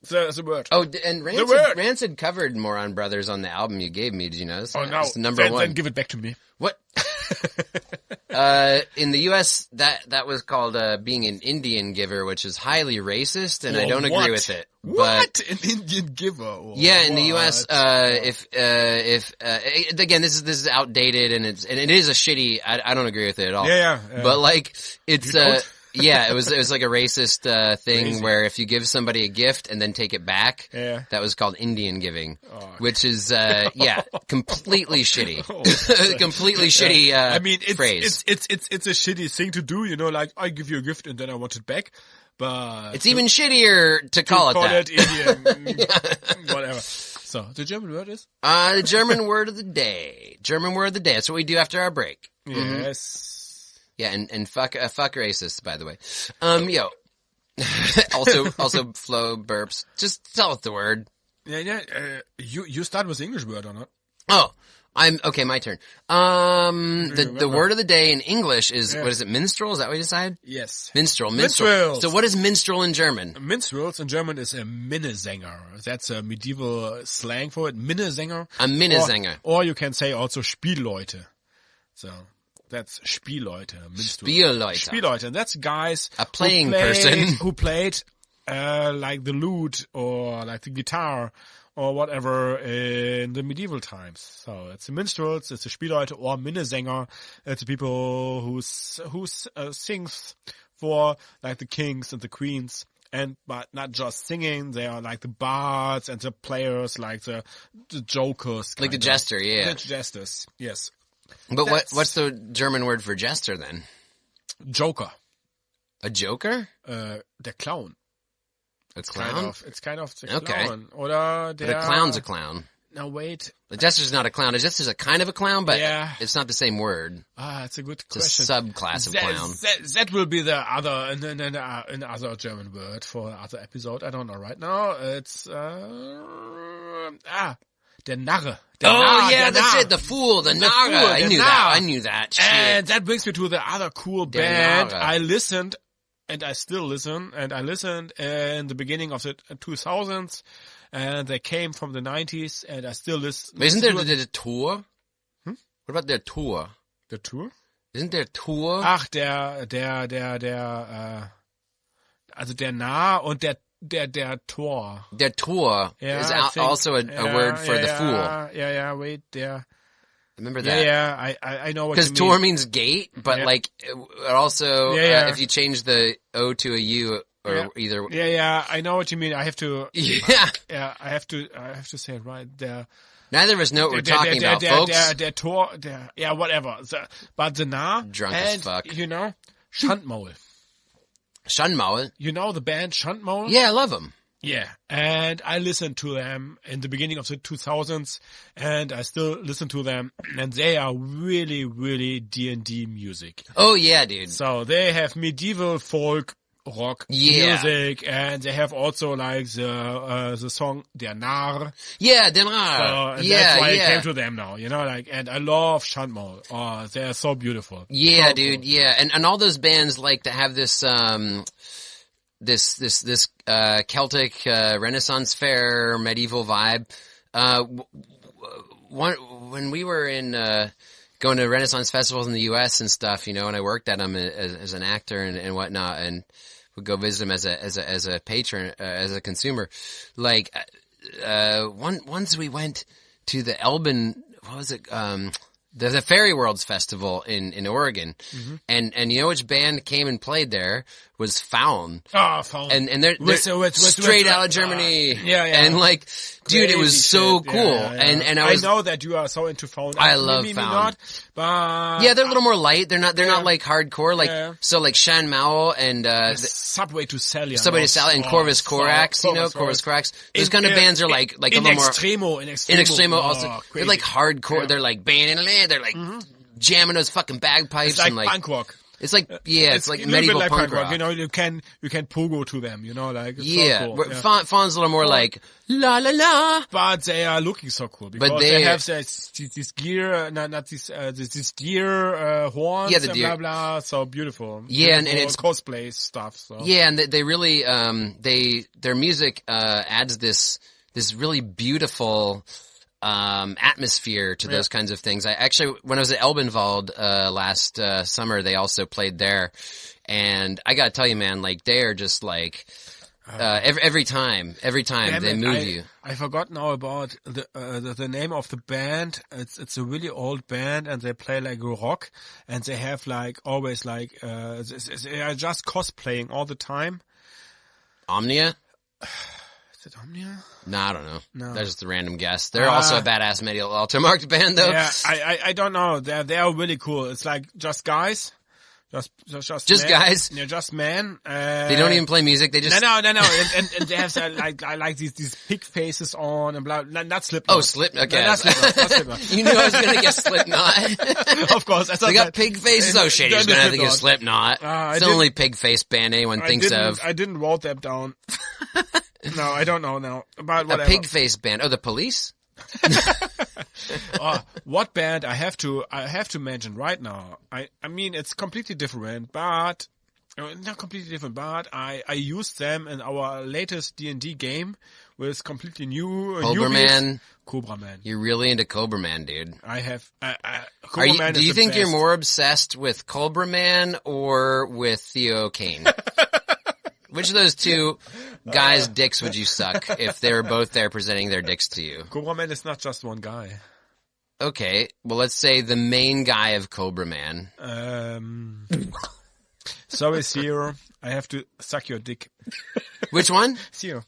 The word. Oh, and word. Rancid covered Moron Brothers on the album you gave me. Did you notice? Oh, no. It's the number Then one. give it back to me. What? In the U.S., that was called being an Indian giver, which is highly racist, and I don't agree What? with it. What? An Indian giver? Or Yeah, in the what? U.S., if again, this is outdated, and it is a shitty. I don't agree with it at all. Yeah. But like, it's You don't? yeah, it was like a racist thing Crazy. where if you give somebody a gift and then take it back, Yeah. that was called Indian giving, Oh. which is completely shitty, Oh, completely shitty. I mean, phrase. it's a shitty thing to do, you know, like I give you a gift and then I want it back. But It's even shittier to call it that. Indian, whatever. So the German word is The German word of the day. German word of the day. That's what we do after our break. yes. Yeah, and fuck racists, by the way. Yo. also flow burps. Just tell it the word. Yeah. You start with the English word or not? Oh, okay, my turn. The remember? word of the day in English is, what is it, minstrel? Is that what you decided? Yes. Minstrel. Minstrels. So what is minstrel in German? Minstrels in German is a Minnesänger. That's a medieval slang for it. Minnesänger. A Minnesänger. Or you can say also Spielleute. So that's Spielleute. Minstrel. Spielleute. Spielleute. And that's guys A playing who played, person. who played like the lute or like the guitar or whatever in the medieval times. So it's the minstrels, it's the Spielleute or Minnesänger. It's the people who sings for like the kings and the queens. But not just singing, they are like the bards and the players, like the jokers. Like the kind of. jester, yeah. The jesters, yes. But what's the German word for jester then? Joker. A joker? Der Clown. A clown? It's kind of the Okay. clown. Oder But a clown's a clown. No, wait. A jester's not a clown. A jester's a kind of a clown, but Yeah. it's not the same word. It's a good It's question. a subclass of clown. That will be the other, another German word for other episode. I don't know right now. It's, der Narre. That's it. The fool, the Naga. fool, I der knew Narr. that. I knew that. Shit. And that brings me to the other cool Der band. Narre. I listened, and I still listen, and I listened in the beginning of the 2000s, and they came from the 90s, and I still listen. But isn't there the tour? Hmm? What about their tour? The tour? Isn't there tour? Ach, also der Narr und der Tor. Their tour Yeah, is I think- also a word for the fool. Yeah, wait, there. Remember that? Yeah, I know what you Because mean. tour means gate, but Yeah. like it also, Yeah. if you change the O to a U or Yeah. either, Yeah, I know what you mean. I have to, yeah. I have to say it right. Neither of us know what we're talking about, folks. Der Tor, yeah, whatever. But the Narr, Drunk as and, fuck. you know, Schandmaul. Schandmaul. You know the band Schandmaul? Yeah, I love them. Yeah, and I listened to them in the beginning of the 2000s, and I still listen to them, and they are really, really D&D music. Oh yeah, dude. So they have medieval folk rock Yeah. music, and they have also like the song Der Narr. Yeah, So, Denar. and Yeah, that's why I yeah. came to them now, you know, like, and I love Schandmaul. Oh, they are so beautiful. Yeah, So dude. cool. Yeah, and all those bands like to have this this Celtic Renaissance fair medieval vibe. When we were in going to Renaissance festivals in the U.S. and stuff, you know, and I worked at them as an actor and whatnot, and would go visit them as a patron, as a consumer. Like once we went to the Elben, what was it? The Fairy Worlds Festival in Oregon, and you know which band came and played there was Faun, Oh, Faun. and they're With straight out of Germany, yeah, and like, dude, it was Crazy so shit. cool, Yeah, yeah. and I was. know that you are so into Faun. I love Maybe Faun. not, but Yeah, they're a little more light. They're not like hardcore. Like Yeah. so, like Shan Mao and Subway to Celia. Somebody to Sally and Corvus Corax. You know, Corvus Corax. Those kind of bands are like a little more. In In Extremo Oh, also, they're crazy. like hardcore. Yeah. They're like they're like jamming those fucking bagpipes It's like and like punk rock. it's like it's like a little bit medieval like punk rock. You know, you can pogo to them. You know, like it's Yeah, so cool. where Fawn's a little more like la la la. But they are looking so cool because But they they- have this gear, not this deer horns Yeah, the and deer. blah blah. So beautiful. Yeah, and Beautiful it's- cosplay stuff. So Yeah, and they really their music adds this really beautiful atmosphere to those kinds of things. I actually, when I was at Elbenwald last summer, they also played there, and I gotta tell you, man, like they are just like every time Damn they it, move you. I forgot now about the name of the band. It's a really old band, and they play like rock, and they have like always like they are just cosplaying all the time. Omnia? Is it Omnia? No, I don't know. No. That's just a random guess. They're also a badass medieval altar marked band, though. Yeah, I don't know. They are really cool. It's like just guys. Just Just men. guys? Yeah, just men. They don't even play music. They just No. And they have like these pig faces on and blah. Not Slipknot. Oh, Slipknot. Okay. No, not Slipknot. Not Slipknot. You knew I was gonna guess Slipknot. Of course, I thought They got that- pig faces. Oh shit, he's Then gonna have to get Slipknot. Slipknot. I It's the didn't- only pig face band anyone thinks of. I didn't wrote them down. No, I don't know now. But A whatever. pig face band. Oh, the Police? What band I have to mention right now. I mean, it's completely different, but not completely different, but I used them in our latest D&D game with completely new Cobra Man. Cobra Man. You're really into Cobra Man, dude. I have Are Cobra you, Man do is you the think you're best. more obsessed with Cobra Man or with Theo Kane? Which of those two guys' dicks would you suck if they were both there presenting their dicks to you? Cobra Man is not just one guy. Okay, well, let's say the main guy of Cobra Man. Sorry, Theo. I have to suck your dick. Which one? Theo.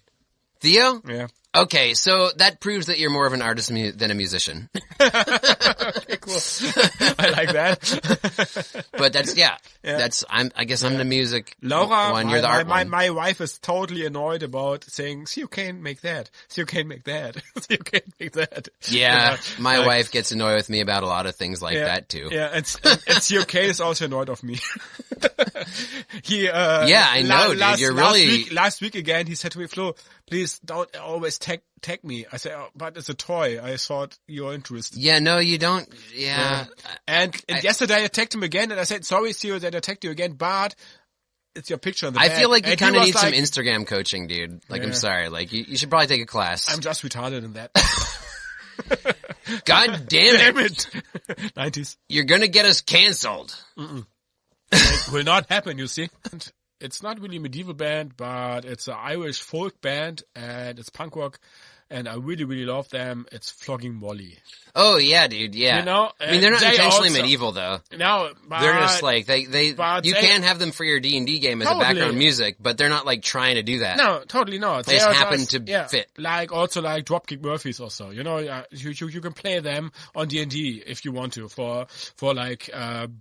Theo? Yeah. Okay, so that proves that you're more of an artist than a musician. Okay, cool. I like that. But I guess I'm the music Laura, one, you're the art one. my wife is totally annoyed about saying, see, you can't make that. See, you can't make that. See, you can't make that. Yeah, my wife gets annoyed with me about a lot of things like that too. Yeah, and COK is also annoyed of me. I know, dude. You're really... Last week again, he said to me, Flo, please don't always tag me. I said, oh, but it's a toy. I thought you're interested. Yeah, no, you don't. Yeah. And yesterday I tagged him again and I said, sorry, Theo, that I tagged you again, but it's your picture on the I back. feel like you And kind he of was need like, some Instagram coaching, dude. Like, I'm sorry. Like, you should probably take a class. I'm just retarded in that. God damn it. 90s. You're gonna get us canceled. It will not happen, you see. It's not really a medieval band, but it's an Irish folk band and it's punk rock. And I really, really love them. It's Flogging Molly. Oh yeah, dude. Yeah. You know, I mean, they're not they intentionally also- medieval though. No, but They're just like but you they- can have them for your D&D game as a Totally. background music, but they're not like trying to do that. no, totally not. They just are happen to fit. Like also like Dropkick Murphys or so. You know, you can play them on D&D if you want to for like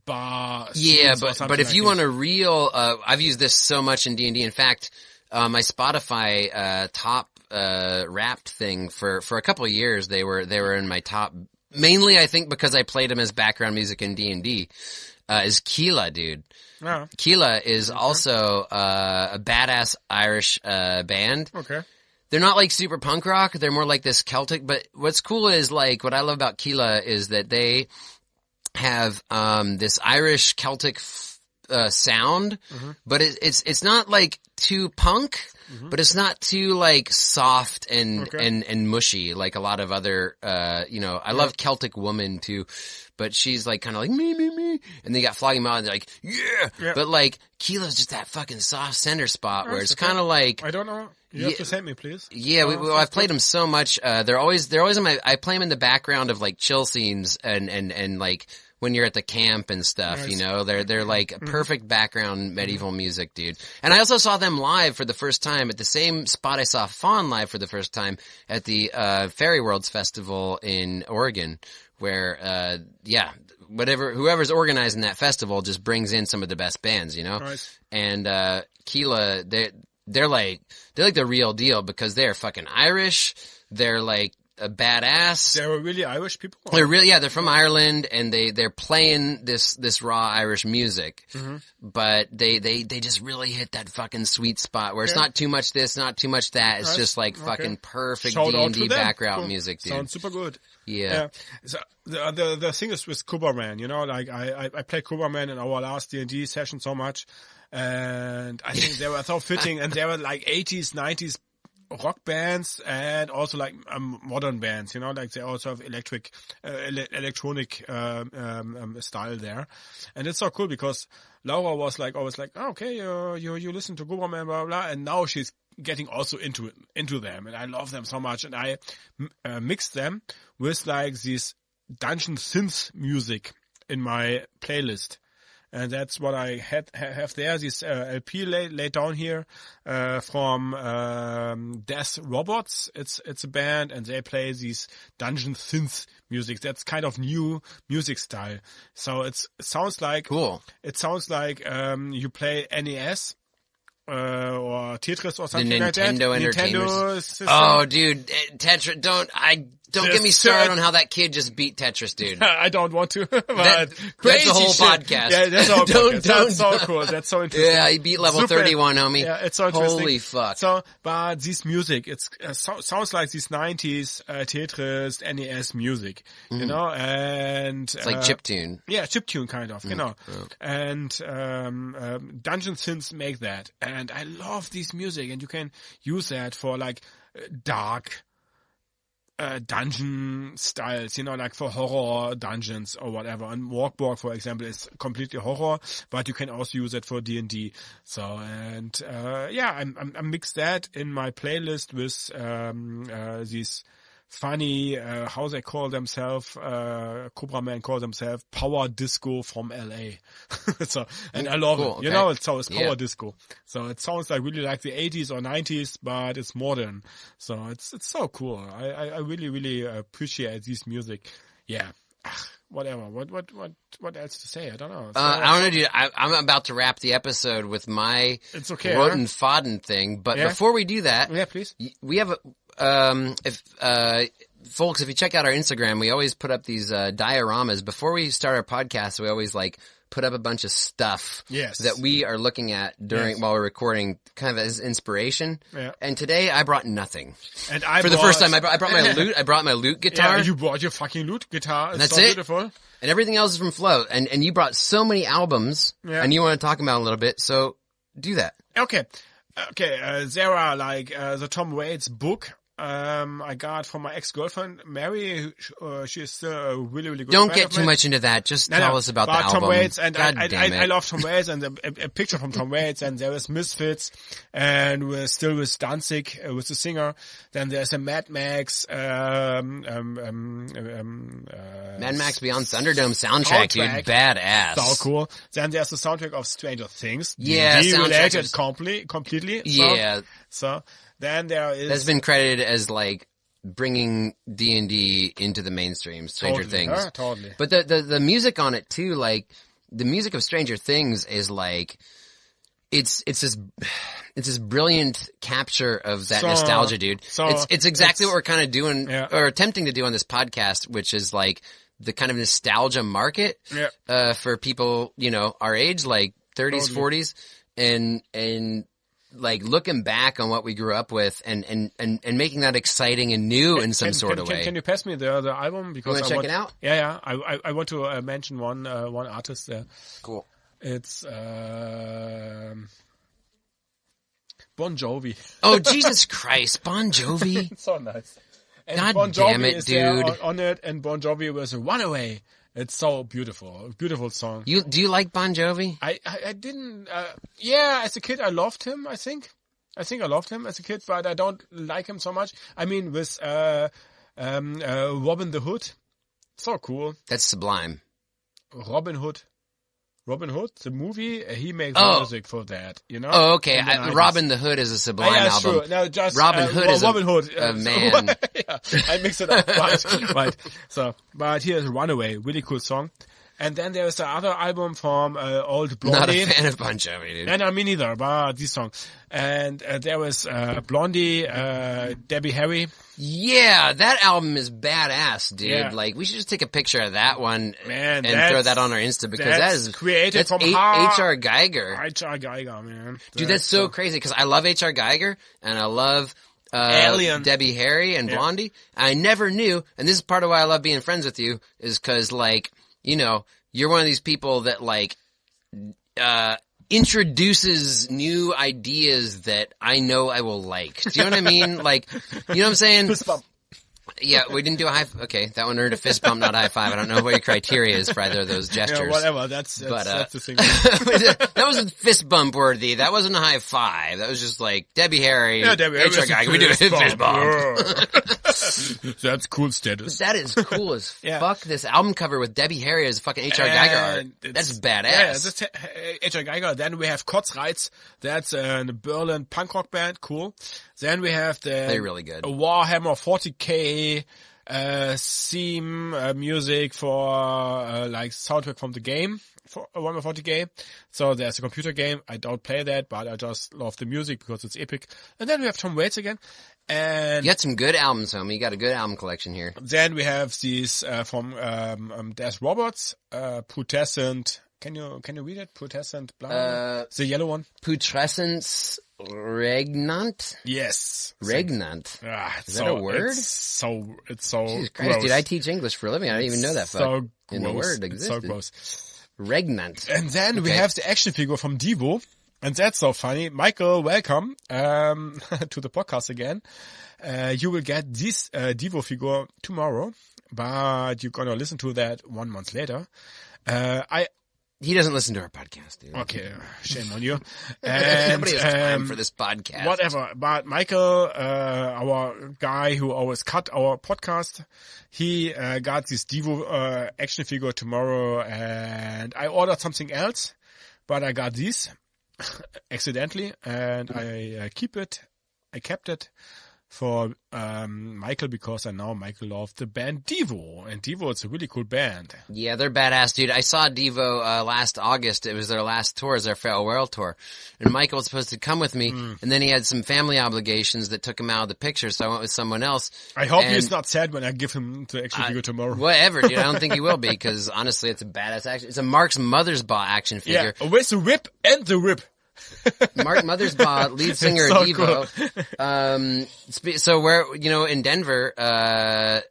bar. Yeah, scenes or but something if like you this. want a real, I've used this so much in D&D. In fact, my Spotify top Wrapped thing for a couple of years, they were in my top. Mainly, I think because I played them as background music in D&D. Is Keela, dude. Yeah. Keela is also a badass Irish band. Okay. They're not like super punk rock. They're more like this Celtic. But what's cool is like what I love about Keela is that they have this Irish Celtic sound, but it's not like too punk, but it's not too like soft and mushy like a lot of other. I love Celtic Woman too, but she's like kind of like me, and they got Flogging Molly. They're like yeah, but like Keela's just that fucking soft center spot where it's kind of like I don't know. You have to send me, please. yeah, I've played them so much. They're always in my. I play them in the background of like chill scenes and like when you're at the camp and stuff. Nice. You know, they're like perfect background medieval music, dude. And I also saw them live for the first time at the same spot I saw Fawn live for the first time at the Fairy Worlds Festival in Oregon, where whoever's organizing that festival just brings in some of the best bands, you know. Nice. And Keela, they're like the real deal because they're fucking Irish. They're like a badass. They were really Irish people? They're from Ireland and they're playing this raw Irish music. But they just really hit that fucking sweet spot where it's not too much this, not too much that. It's just like fucking perfect Shout out to D&D them. background Cool. music, dude. Sounds super good. Yeah. So the thing is with Kuberman, you know, like I played Kuberman in our last D&D session so much, and I think they were so fitting, and they were like 80s, 90s rock bands and also like modern bands, you know, like they also have electronic style there, and it's so cool because Laura was like always like, oh, okay, you listen to Kuberman, blah blah, and now she's getting also into them, and I love them so much, and I mix them with like this dungeon synth music in my playlist. And that's what I have there. This LP laid down here from Death Robots. It's a band, and they play these dungeon synth music. That's kind of new music style. So it sounds like Cool. It sounds like you play NES. Or Tetris or something The like that. Nintendo Entertainment system. Oh, dude, Tetris! Don't get me started on how that kid just beat Tetris, dude. I don't want to. But That's crazy a whole shit. podcast. Yeah, that's a whole Don't- podcast. That's so don't- cool. That's so interesting. Yeah, he beat level Super. 31, homie. Yeah, it's so interesting. Holy fuck. So, but this music, it's sounds like this 90s Tetris NES music, you know, and It's like chiptune. yeah, chiptune kind of, you know, and dungeon synths make that, and I love this music, and you can use that for like dark dungeon styles, you know, like for horror dungeons or whatever. And Walkborg, for example, is completely horror, but you can also use it for D&D. So, and I mix that in my playlist with these funny how they call themselves. Cobra Man call themselves Power Disco from LA. So, and I love Cool, it. okay. You know, it's Power Yeah. Disco. So it sounds like really like the 80s or 90s, but it's modern. So it's so cool. I really, really appreciate this music. Yeah. Whatever. What else to say? I don't know. I want to do. I'm about to wrap the episode with my It's okay. Roten Faden thing, but Yeah. before we do that, Yeah, please. we have folks, if you check out our Instagram, we always put up these dioramas. Before we start our podcast, we always like put up a bunch of stuff Yes. that we are looking at during while we're recording, kind of as inspiration. Yeah. And today I brought nothing. And I For the first time, I brought my lute. I brought my lute guitar. Yeah, you brought your fucking lute guitar. It's That's so it? beautiful. And everything else is from Float. And you brought so many albums, Yeah. and you want to talk about it a little bit, so do that. Okay. There are like the Tom Waits book. I got from my ex-girlfriend, Mary. She's still a really, really good Don't friend get of too mine. much into that. Just No, tell us about the album. Tom Waits, and God I damn it. love Tom Waits, and a picture from Tom Waits, and there is Misfits, and we're still with Danzig, with the singer. Then there's a Mad Max, Mad Max Beyond Thunderdome soundtrack, dude. Soundtrack. Badass. so cool. Then there's the soundtrack of Stranger Things. Yeah, soundtrack related is- completely. Yeah. So then there is That's been credited as like bringing D&D into the mainstream, Stranger Totally, Things. totally. But the music on it too, like the music of Stranger Things is like it's this brilliant capture of that So- nostalgia, dude. so It's exactly what we're kind of doing Yeah. or attempting to do on this podcast, which is like the kind of nostalgia market Yeah. for people, you know, our age, like 30s, Totally. 40s, and like looking back on what we grew up with and making that exciting and new in some sort of way. Can you pass me the album? Because wanna I check want, it out? Yeah. I want to mention one artist there. Cool. It's Bon Jovi. Oh, Jesus Christ. Bon Jovi. It's so nice. And God Bon Jovi damn it, is there dude. on it, and Bon Jovi was a Runaway. It's so beautiful, beautiful song. Do you like Bon Jovi? I didn't. Yeah, as a kid, I loved him. I think I loved him as a kid, but I don't like him so much. I mean, with Robin the Hood, so cool. That's sublime. Robin Hood, the movie. He makes Oh. music for that. You know. Oh, okay. In the 90s. Robin the Hood is a sublime Yeah, album. sure. No, just Robin Hood is Robin Hood, a man. Yeah, I mixed it up. right. So, but here's Runaway, really cool song. And then there's the other album from Old Blondie. Not a fan of Bon Jovi, dude. No, me neither, but this song. And there was Blondie, Debbie Harry. Yeah, that album is badass, dude. Yeah. Like, we should just take a picture of that one Man, and throw that's- that on our Insta because that's that is created that's from H.R. Geiger. H.R. Geiger, man. Dude, that's so crazy because I love H.R. Geiger and I love Alien. Debbie Harry and Blondie. I never knew, and this is part of why I love being friends with you, is because, like, you know, you're one of these people that, like, introduces new ideas that I know I will like. Do you know what I mean? Like, you know what I'm saying? Fist bump. Yeah, we didn't do a high. Okay, that one earned a fist bump, not a high five. I don't know what your criteria is for either of those gestures. Yeah, whatever. That's But, the thing. that wasn't fist bump worthy. That wasn't a high five. That was just like Debbie Harry, Yeah, Debbie Harry. H.R. Geiger. We do a fist bump. That's cool status. That is cool as Yeah. fuck. This album cover with Debbie Harry as fucking H.R. Geiger art. And That's it's- badass. Yeah, that's H.R. Geiger. Then we have Kotzreiz. That's a Berlin punk rock band. Cool. Then we have the They're really good. Warhammer 40K theme music for like soundtrack from the game for Warhammer 40K. So there's a computer game. I don't play that, but I just love the music because it's epic. And then we have Tom Waits again. And You got some good albums, homie. You got a good album collection here. then we have these from Des Roberts, Putrescent. Can you read it? Putrescent, blah. The yellow one. Putrescence regnant? Yes. Regnant. Is that a word? It's so Jesus gross. Christ, dude, I teach English for a living. I didn't even know that. So fuck. gross. And the word It's so existed. gross. Regnant. And then we Okay. have the action figure from Devo. And that's so funny. Michael, welcome to the podcast again. You will get this Devo figure tomorrow, but you're gonna listen to that 1 month later. He doesn't listen to our podcast, dude. Okay, shame on you. And, Nobody has time for this podcast. Whatever. But Michael, our guy who always cut our podcast, he got this Devo action figure tomorrow, and I ordered something else, but I got this accidentally, and I kept it for Michael, because I know Michael loved the band Devo, and Devo is a really cool band. Yeah, they're badass, dude. I saw Devo last August. It was their last tour, their farewell tour. And Michael was supposed to come with me, and then he had some family obligations that took him out of the picture, so I went with someone else. I hope he's not sad when I give him the action figure tomorrow. Whatever, dude. I don't think he will be, because honestly, it's a badass action. It's a Mark's Mothersbaugh action figure. Yeah, with the whip and the whip. Mark Mothersbaugh, lead singer so of Devo. Cool. So where, in Denver, I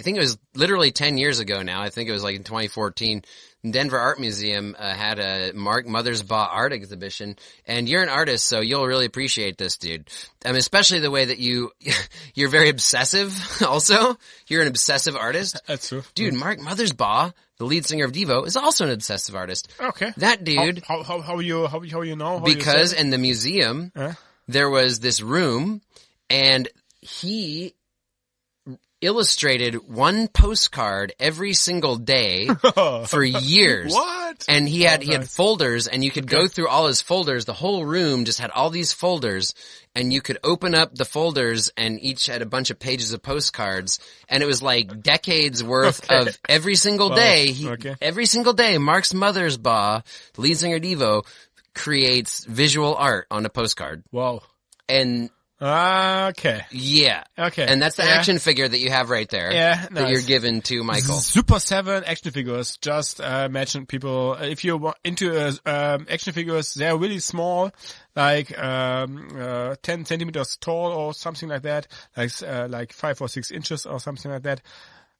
think it was literally 10 years ago now. I think it was like in 2014. Denver Art Museum had a Mark Mothersbaugh art exhibition, and you're an artist, so you'll really appreciate this, dude. Especially the way that you're very obsessive. Also, you're an obsessive artist. That's true, dude. Mark Mothersbaugh, the lead singer of Devo, is also an obsessive artist. Okay, that dude. How you know? Because in the museum, there was this room, and he illustrated one postcard every single day for years. What? And he had folders, and you could go through all his folders. The whole room just had all these folders, and you could open up the folders, and each had a bunch of pages of postcards, and it was like decades worth of every single day. Every single day, Mark's Mothersbaugh, the lead singer Devo, creates visual art on a postcard. Wow. And okay. Yeah. Okay. And that's the action figure that you have right there. Yeah. That you're given to Michael. Super 7 action figures. Just imagine people, if you're into action figures, they're really small, like 10 centimeters tall or something like that, like 5 or 6 inches or something like that.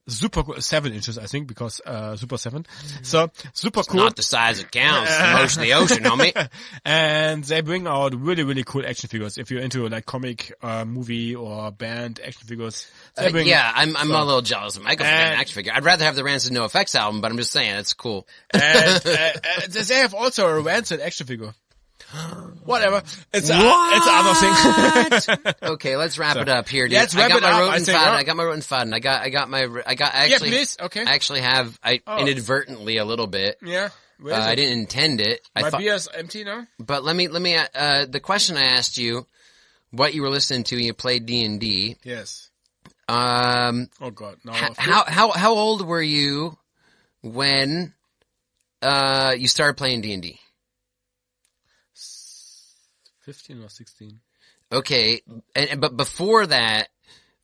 Super cool, 7 inches, I think, because Super 7. So super cool. Not the size it counts. The motion of the ocean, homie. And they bring out really, really cool action figures. If you're into like comic, movie or band action figures, I'm a little jealous of Michael for getting an action figure. I'd rather have the Rancid No Effects album, but I'm just saying it's cool. And they have also a Rancid action figure. Whatever. It's another thing. Okay, let's wrap it up here, dude. Let's wrap it up. I got my Roten Faden. I actually have inadvertently a little bit. Yeah. I didn't intend it. My beer's empty now. But let me, the question I asked you, what you were listening to when you played D&D. Yes. Oh God. No. How old were you when, you started playing D&D? 15 or 16. Okay, but before that,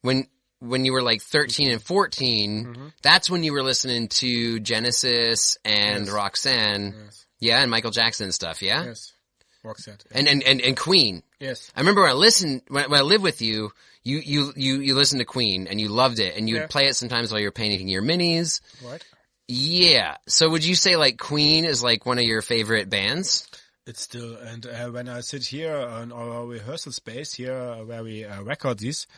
when you were like 13 and 14, that's when you were listening to Genesis and Roxanne, and Michael Jackson and stuff, yeah. Yes, Roxanne, and Queen. Yes, I remember when I lived with you. You listened to Queen and you loved it, and you would play it sometimes while you were painting your minis. What? Yeah. So would you say like Queen is like one of your favorite bands? It's still, and when I sit here on our rehearsal space here where we record this,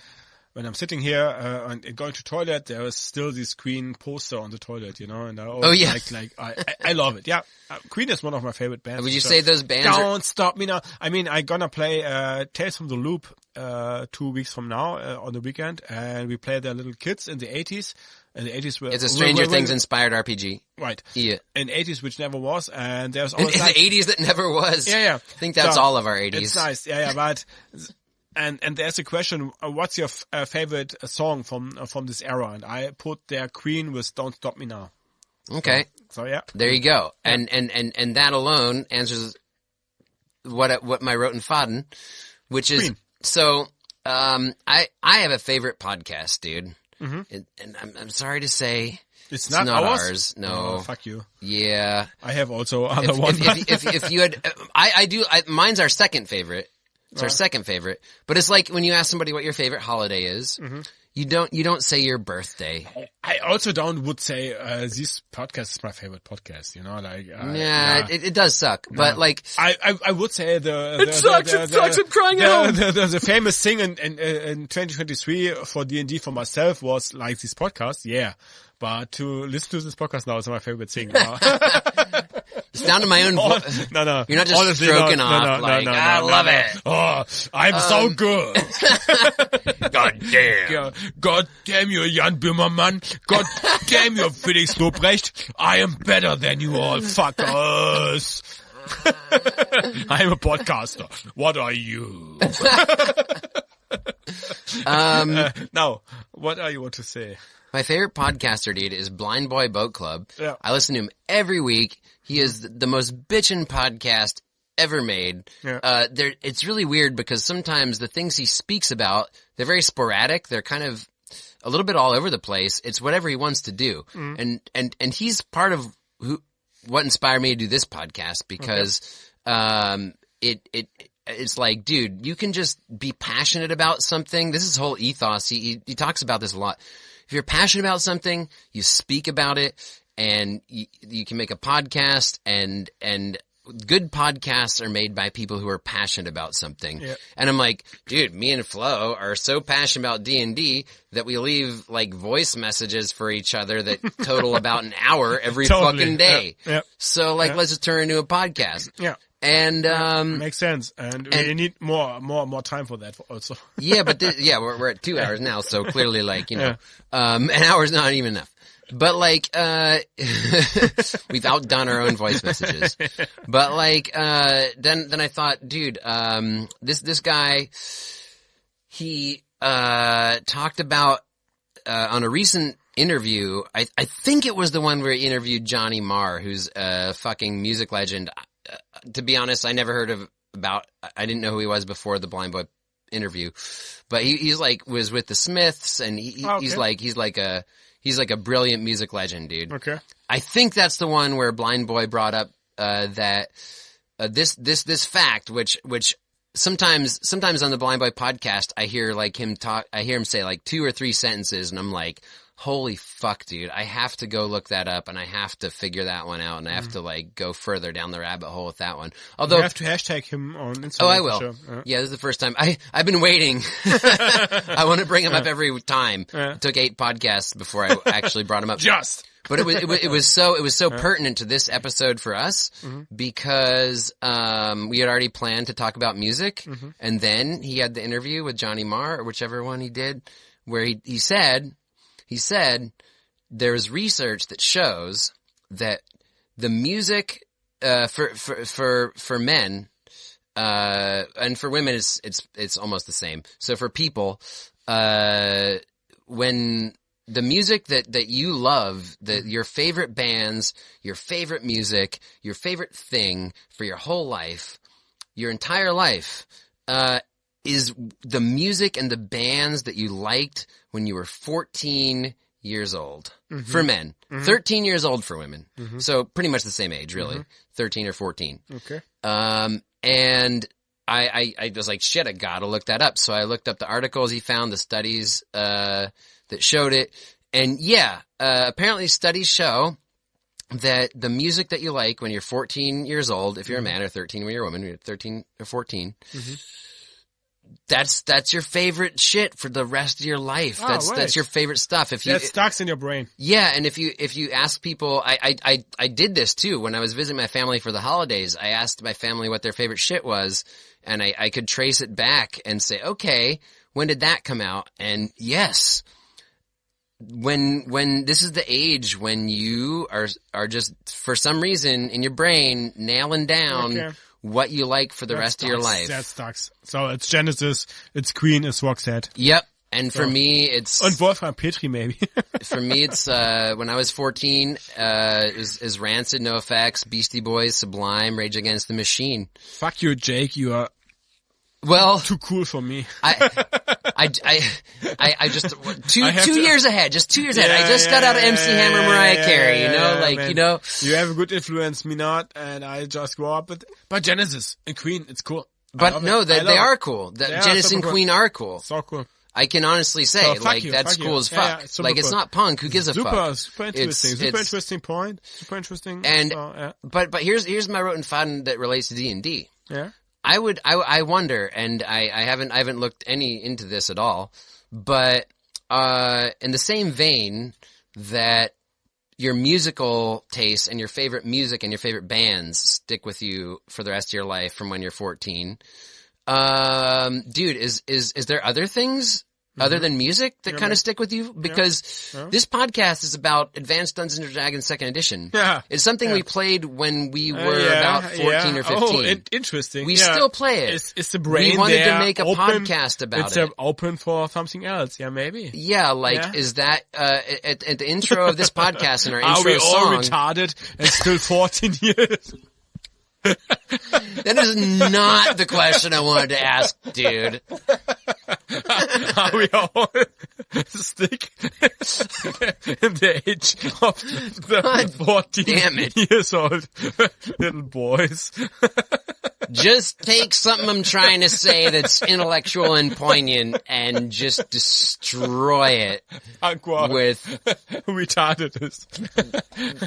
when I'm sitting here and going to toilet, there is still this Queen poster on the toilet, and I always I love it. Yeah, Queen is one of my favorite bands. Would you say those bands Don't stop me now. I mean, I'm gonna play Tales from the Loop 2 weeks from now on the weekend, and we play the Little Kids in the 80s. And the 80s were... It's a Stranger Things inspired RPG. Right. Yeah. In the 80s, which never was, and there's always... In the 80s that never was. Yeah. I think that's all of our 80s. It's nice. Yeah, but... And there's a question, what's your favorite song from this era? And I put there Queen with Don't Stop Me Now. Okay. So yeah. There you go. And that alone answers what my Roten Faden, which is... Queen. So, I have a favorite podcast, dude. And I'm sorry to say, it's not ours. No. Oh, fuck you. Yeah. I have also other ones. If you had, mine's our second favorite. It's our second favorite. But it's like when you ask somebody what your favorite holiday is, you don't say your birthday. I also would say, this podcast is my favorite podcast, it does suck. No. But like, I would say it sucks, I'm crying at home. The famous thing in 2023 for D&D for myself was like this podcast, yeah. but to listen to this podcast now is my favorite thing. It's down to my own voice. No. You're not just Honestly, stroking no, off I love it. Oh, I'm so good. God damn. God damn you, Jan Böhmermann. God damn you, Felix Lobrecht. I am better than you all fuckers. I'm a podcaster. What are you? Now, what are you want to say? My favorite podcaster, dude, is Blind Boy Boat Club. Yeah. I listen to him every week. He is the most bitchin' podcast ever made. Yeah. It's really weird because sometimes the things he speaks about, they're very sporadic. They're kind of a little bit all over the place. It's whatever he wants to do. And he's part of what inspired me to do this podcast because, it's like, dude, you can just be passionate about something. This is his whole ethos. He talks about this a lot. If you're passionate about something, you speak about it, and you can make a podcast, and good podcasts are made by people who are passionate about something. Yeah. And I'm like, dude, me and Flo are so passionate about D&D that we leave like voice messages for each other that total about an hour every Totally. fucking day. Yeah. So like, let's just turn it into a podcast. Yeah. And, Makes sense. And we need more time for that also. yeah, but we're at 2 hours now, so clearly like, an hour's not even enough. But like, we've outdone our own voice messages. But like, then I thought, dude, this guy, he, talked about, on a recent interview, I think it was the one where he interviewed Johnny Marr, who's a fucking music legend. To be honest, I never heard I didn't know who he was before the Blind Boy interview, but he's like, was with the Smiths, and he's like a brilliant music legend, dude. Okay. I think that's the one where Blind Boy brought up, that, this fact, which sometimes on the Blind Boy podcast, I hear him say like 2 or 3 sentences, and I'm like, holy fuck, dude, I have to go look that up, and I have to figure that one out, and I have to like go further down the rabbit hole with that one. Although You have to hashtag him on Instagram. Oh, I will. For sure. Yeah, this is the first time. I've been waiting. I want to bring him up every time. It took 8 podcasts before I actually brought him up. But it was so pertinent to this episode for us because we had already planned to talk about music, and then he had the interview with Johnny Marr, or whichever one he did, where he said there's research that shows that the music for men and for women it's almost the same. So for people, when the music that you love, your favorite bands, your favorite music, your favorite thing for your whole life, your entire life, is the music and the bands that you liked when you were 14 years old for men, 13 years old for women. So pretty much the same age, really, 13 or 14. Okay. And I was like, shit, I gotta look that up. So I looked up the articles he found, the studies, that showed it. And yeah, apparently studies show that the music that you like when you're 14 years old, if you're a man, or 13 when you're a woman, you're 13 or 14, that's your favorite shit for the rest of your life. That's your favorite stuff. If you, that stuck in your brain. Yeah, and if you ask people, I did this too when I was visiting my family for the holidays. I asked my family what their favorite shit was, and I could trace it back and say, okay, when did that come out? And yes, when this is the age when you are just for some reason in your brain nailing down what you like for the rest of your life. That sucks. So it's Genesis, it's Queen, it's Roxette. Yep. And for me, it's... And Wolfgang Petri, maybe. For me, it's, when I was 14, it was Rancid, NoFX, Beastie Boys, Sublime, Rage Against the Machine. Fuck you, Jake, you are... Well... too cool for me. I just, two years ahead, just 2 years ahead. I just got out of MC Hammer, Mariah Carey, you know? You have a good influence, me not, and I just grow up with, but Genesis and Queen, it's cool. But no, they are cool. Genesis and Queen are cool. So cool. I can honestly say, that's cool as fuck. Yeah, like, it's not punk. Who gives a fuck? Super interesting. Super interesting point. Super interesting. And, so, but here's my rotten fun that relates to D&D. Yeah. I wonder, and I haven't looked into this at all, but, in the same vein, that your musical tastes and your favorite music and your favorite bands stick with you for the rest of your life from when you're 14. Dude, is there other things other than music that kind of stick with you? Because this podcast is about Advanced Dungeons & Dragons 2nd Edition. Yeah. It's something we played when we were about 14 or 15. Oh, interesting. We still play it. Is the brain we wanted there to make a open? podcast about it's it. Open for something else. Yeah, maybe. Yeah, is that at the intro of this podcast and our Are intro we all song? retarded and still 14 years? That is not the question I wanted to ask, dude. Are we all stick in the age of the 14 damn it. years old little boys? Just take something I'm trying to say that's intellectual and poignant and just destroy it Aqua with retardedness.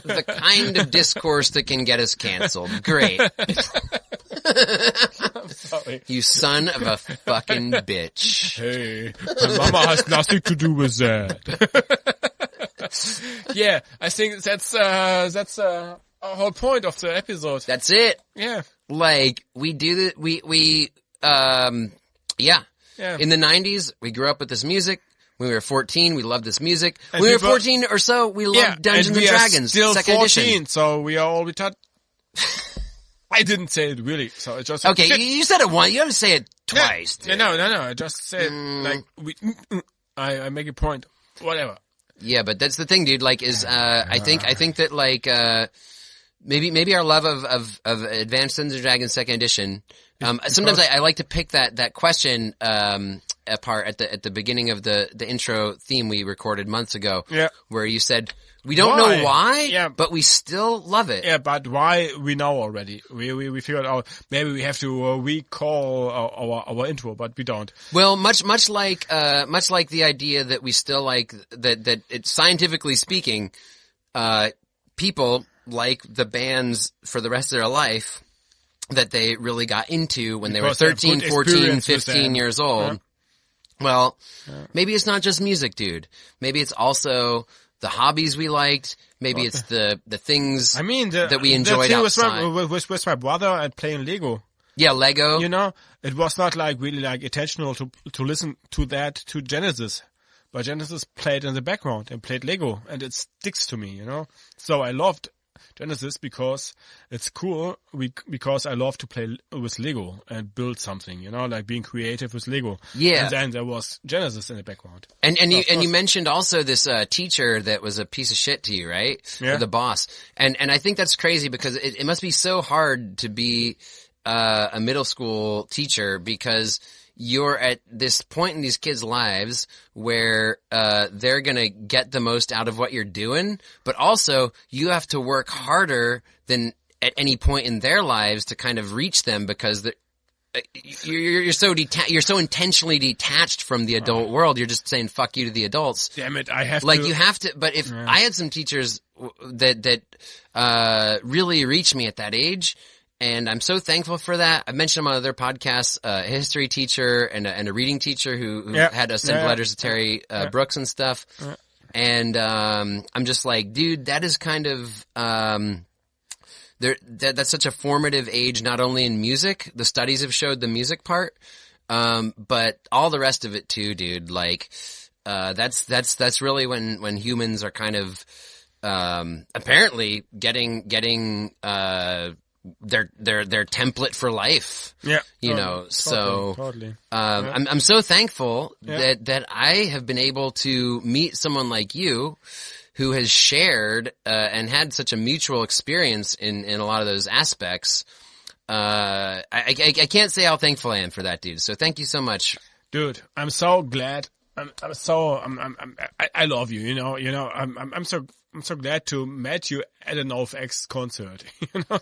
the kind of discourse that can get us canceled. Great. I'm sorry. You son of a fucking bitch. Hey, my mama has nothing to do with that. Yeah, I think that's a whole point of the episode. That's it. Yeah. Like, we do that, yeah. In the 90s, we grew up with this music. When we were 14, we loved this music. When we were 14 or so, we loved Dungeons and Dragons, still 2nd 14, edition. so we are all retarded. I didn't say it really, so it just... Okay, you said it once, you have to say it twice. Yeah, no, I just said, like, I make a point. Whatever. Yeah, but that's the thing, dude, like, I think that, like, maybe our love of Advanced Dungeons and Dragons 2nd edition, sometimes I like to pick that question, apart at the beginning of the intro theme we recorded months ago. Yeah. Where you said, we don't know why, but we still love it. Yeah, but why we know already. We figured out, maybe we have to recall our intro, but we don't. Well, much like the idea that we still like, that it's scientifically speaking, people like the bands for the rest of their life that they really got into when they were 13, 14, 15 years old. Yeah. Well, maybe it's not just music, dude. Maybe it's also the hobbies we liked. Maybe it's the things that we enjoyed outside. With my brother and playing Lego. Yeah, Lego. You know, it was not like really like intentional to listen to that to Genesis. But Genesis played in the background and played Lego, and it sticks to me, you know. So I loved Genesis because it's cool, because I love to play with Lego and build something, you know, like being creative with Lego. Yeah. And then there was Genesis in the background. And you mentioned also this teacher that was a piece of shit to you, right? Yeah. Or the boss. And I think that's crazy because it must be so hard to be a middle school teacher because you're at this point in these kids' lives where they're going to get the most out of what you're doing, but also you have to work harder than at any point in their lives to kind of reach them because you're so intentionally detached from the adult world. You're just saying fuck you to the adults. Damn it, I have to. Like you have to, but if I had some teachers that really reached me at that age, and I'm so thankful for that. I've mentioned on other podcasts, a history teacher and a reading teacher who had us send letters to Terry Brooks and stuff. Yeah. And I'm just like, dude, that is kind of that's such a formative age, not only in music. The studies have showed the music part, but all the rest of it too, dude. Like that's really when humans are kind of apparently getting their template for life. Yeah. You know, totally. I'm so thankful that I have been able to meet someone like you who has shared, and had such a mutual experience in a lot of those aspects. I can't say how thankful I am for that, dude. So thank you so much. Dude, I'm so glad. I love you, you know, I'm so glad to meet you at an OFX concert, you know,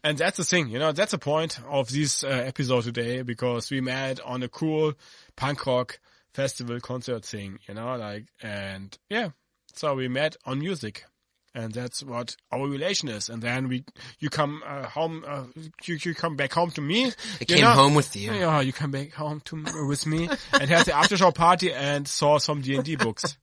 and that's the thing, you know, that's the point of this episode today, because we met on a cool punk rock festival concert thing, you know, like, and so we met on music. And that's what our relation is. And then you come home, you come back home to me. I came home with you. Yeah, you come back home with me and had the after show party and saw some D&D books.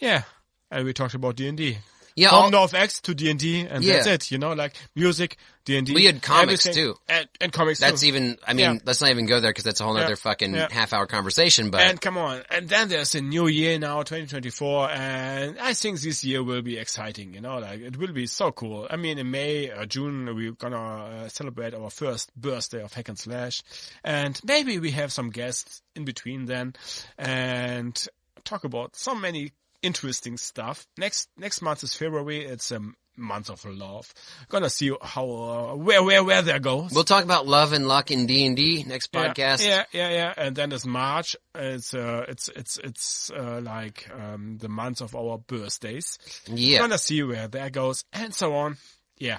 Yeah, and we talked about D&D. Yeah, From NoFX to D&D, and Yeah. that's it. You know, like music, D&D. we had comics everything. too. And comics That's too. even, I mean, Yeah. let's not even go there because that's a whole other fucking half-hour conversation, but And come on. And then there's a new year now, 2024, and I think this year will be exciting, you know, like it will be so cool. I mean, in May or June, we're gonna celebrate our first birthday of Hack and Slash, and maybe we have some guests in between then, and talk about so many interesting stuff. Next month is February. It's a month of love. Gonna see how, where that goes. we'll talk about love and luck in D&D next podcast. Yeah. And then it's March. It's like, the month of our birthdays. Yeah. Gonna see where that goes and so on. Yeah.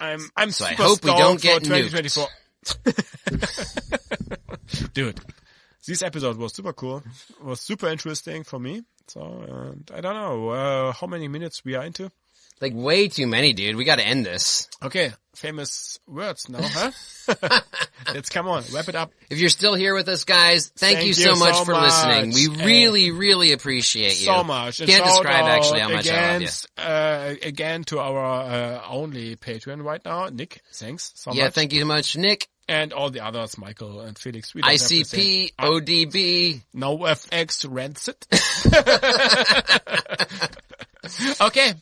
I'm So I super hope we stoked don't for get 2024. Dude, this episode was super cool. It was super interesting for me. So, I don't know, how many minutes we are into. Like way too many, dude. We got to end this. Okay, famous words now, huh? Let's come on, wrap it up. If you're still here with us, guys, thank you so much for listening. We really, really appreciate you. So much. And Can't shout describe out actually how much I love you. Again to our only Patreon right now, Nick. Thanks so much. Yeah, thank you so much, Nick. And all the others, Michael and Felix. We don't have to say- ICP, ODB. No FX Rancid. Okay,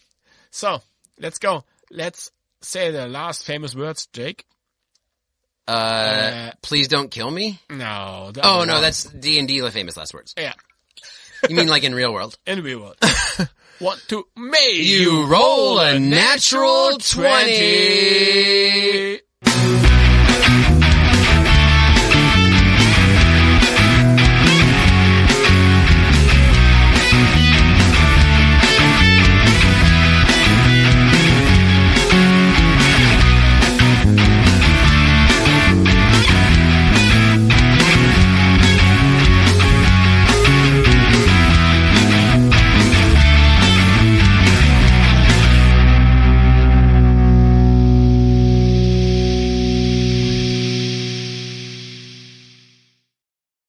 so let's go. Let's say the last famous words, Jake. Please don't kill me. No. Oh no, that's D&D famous last words. Yeah. You mean like in real world? In real world. 1, 2, may You roll a natural 20.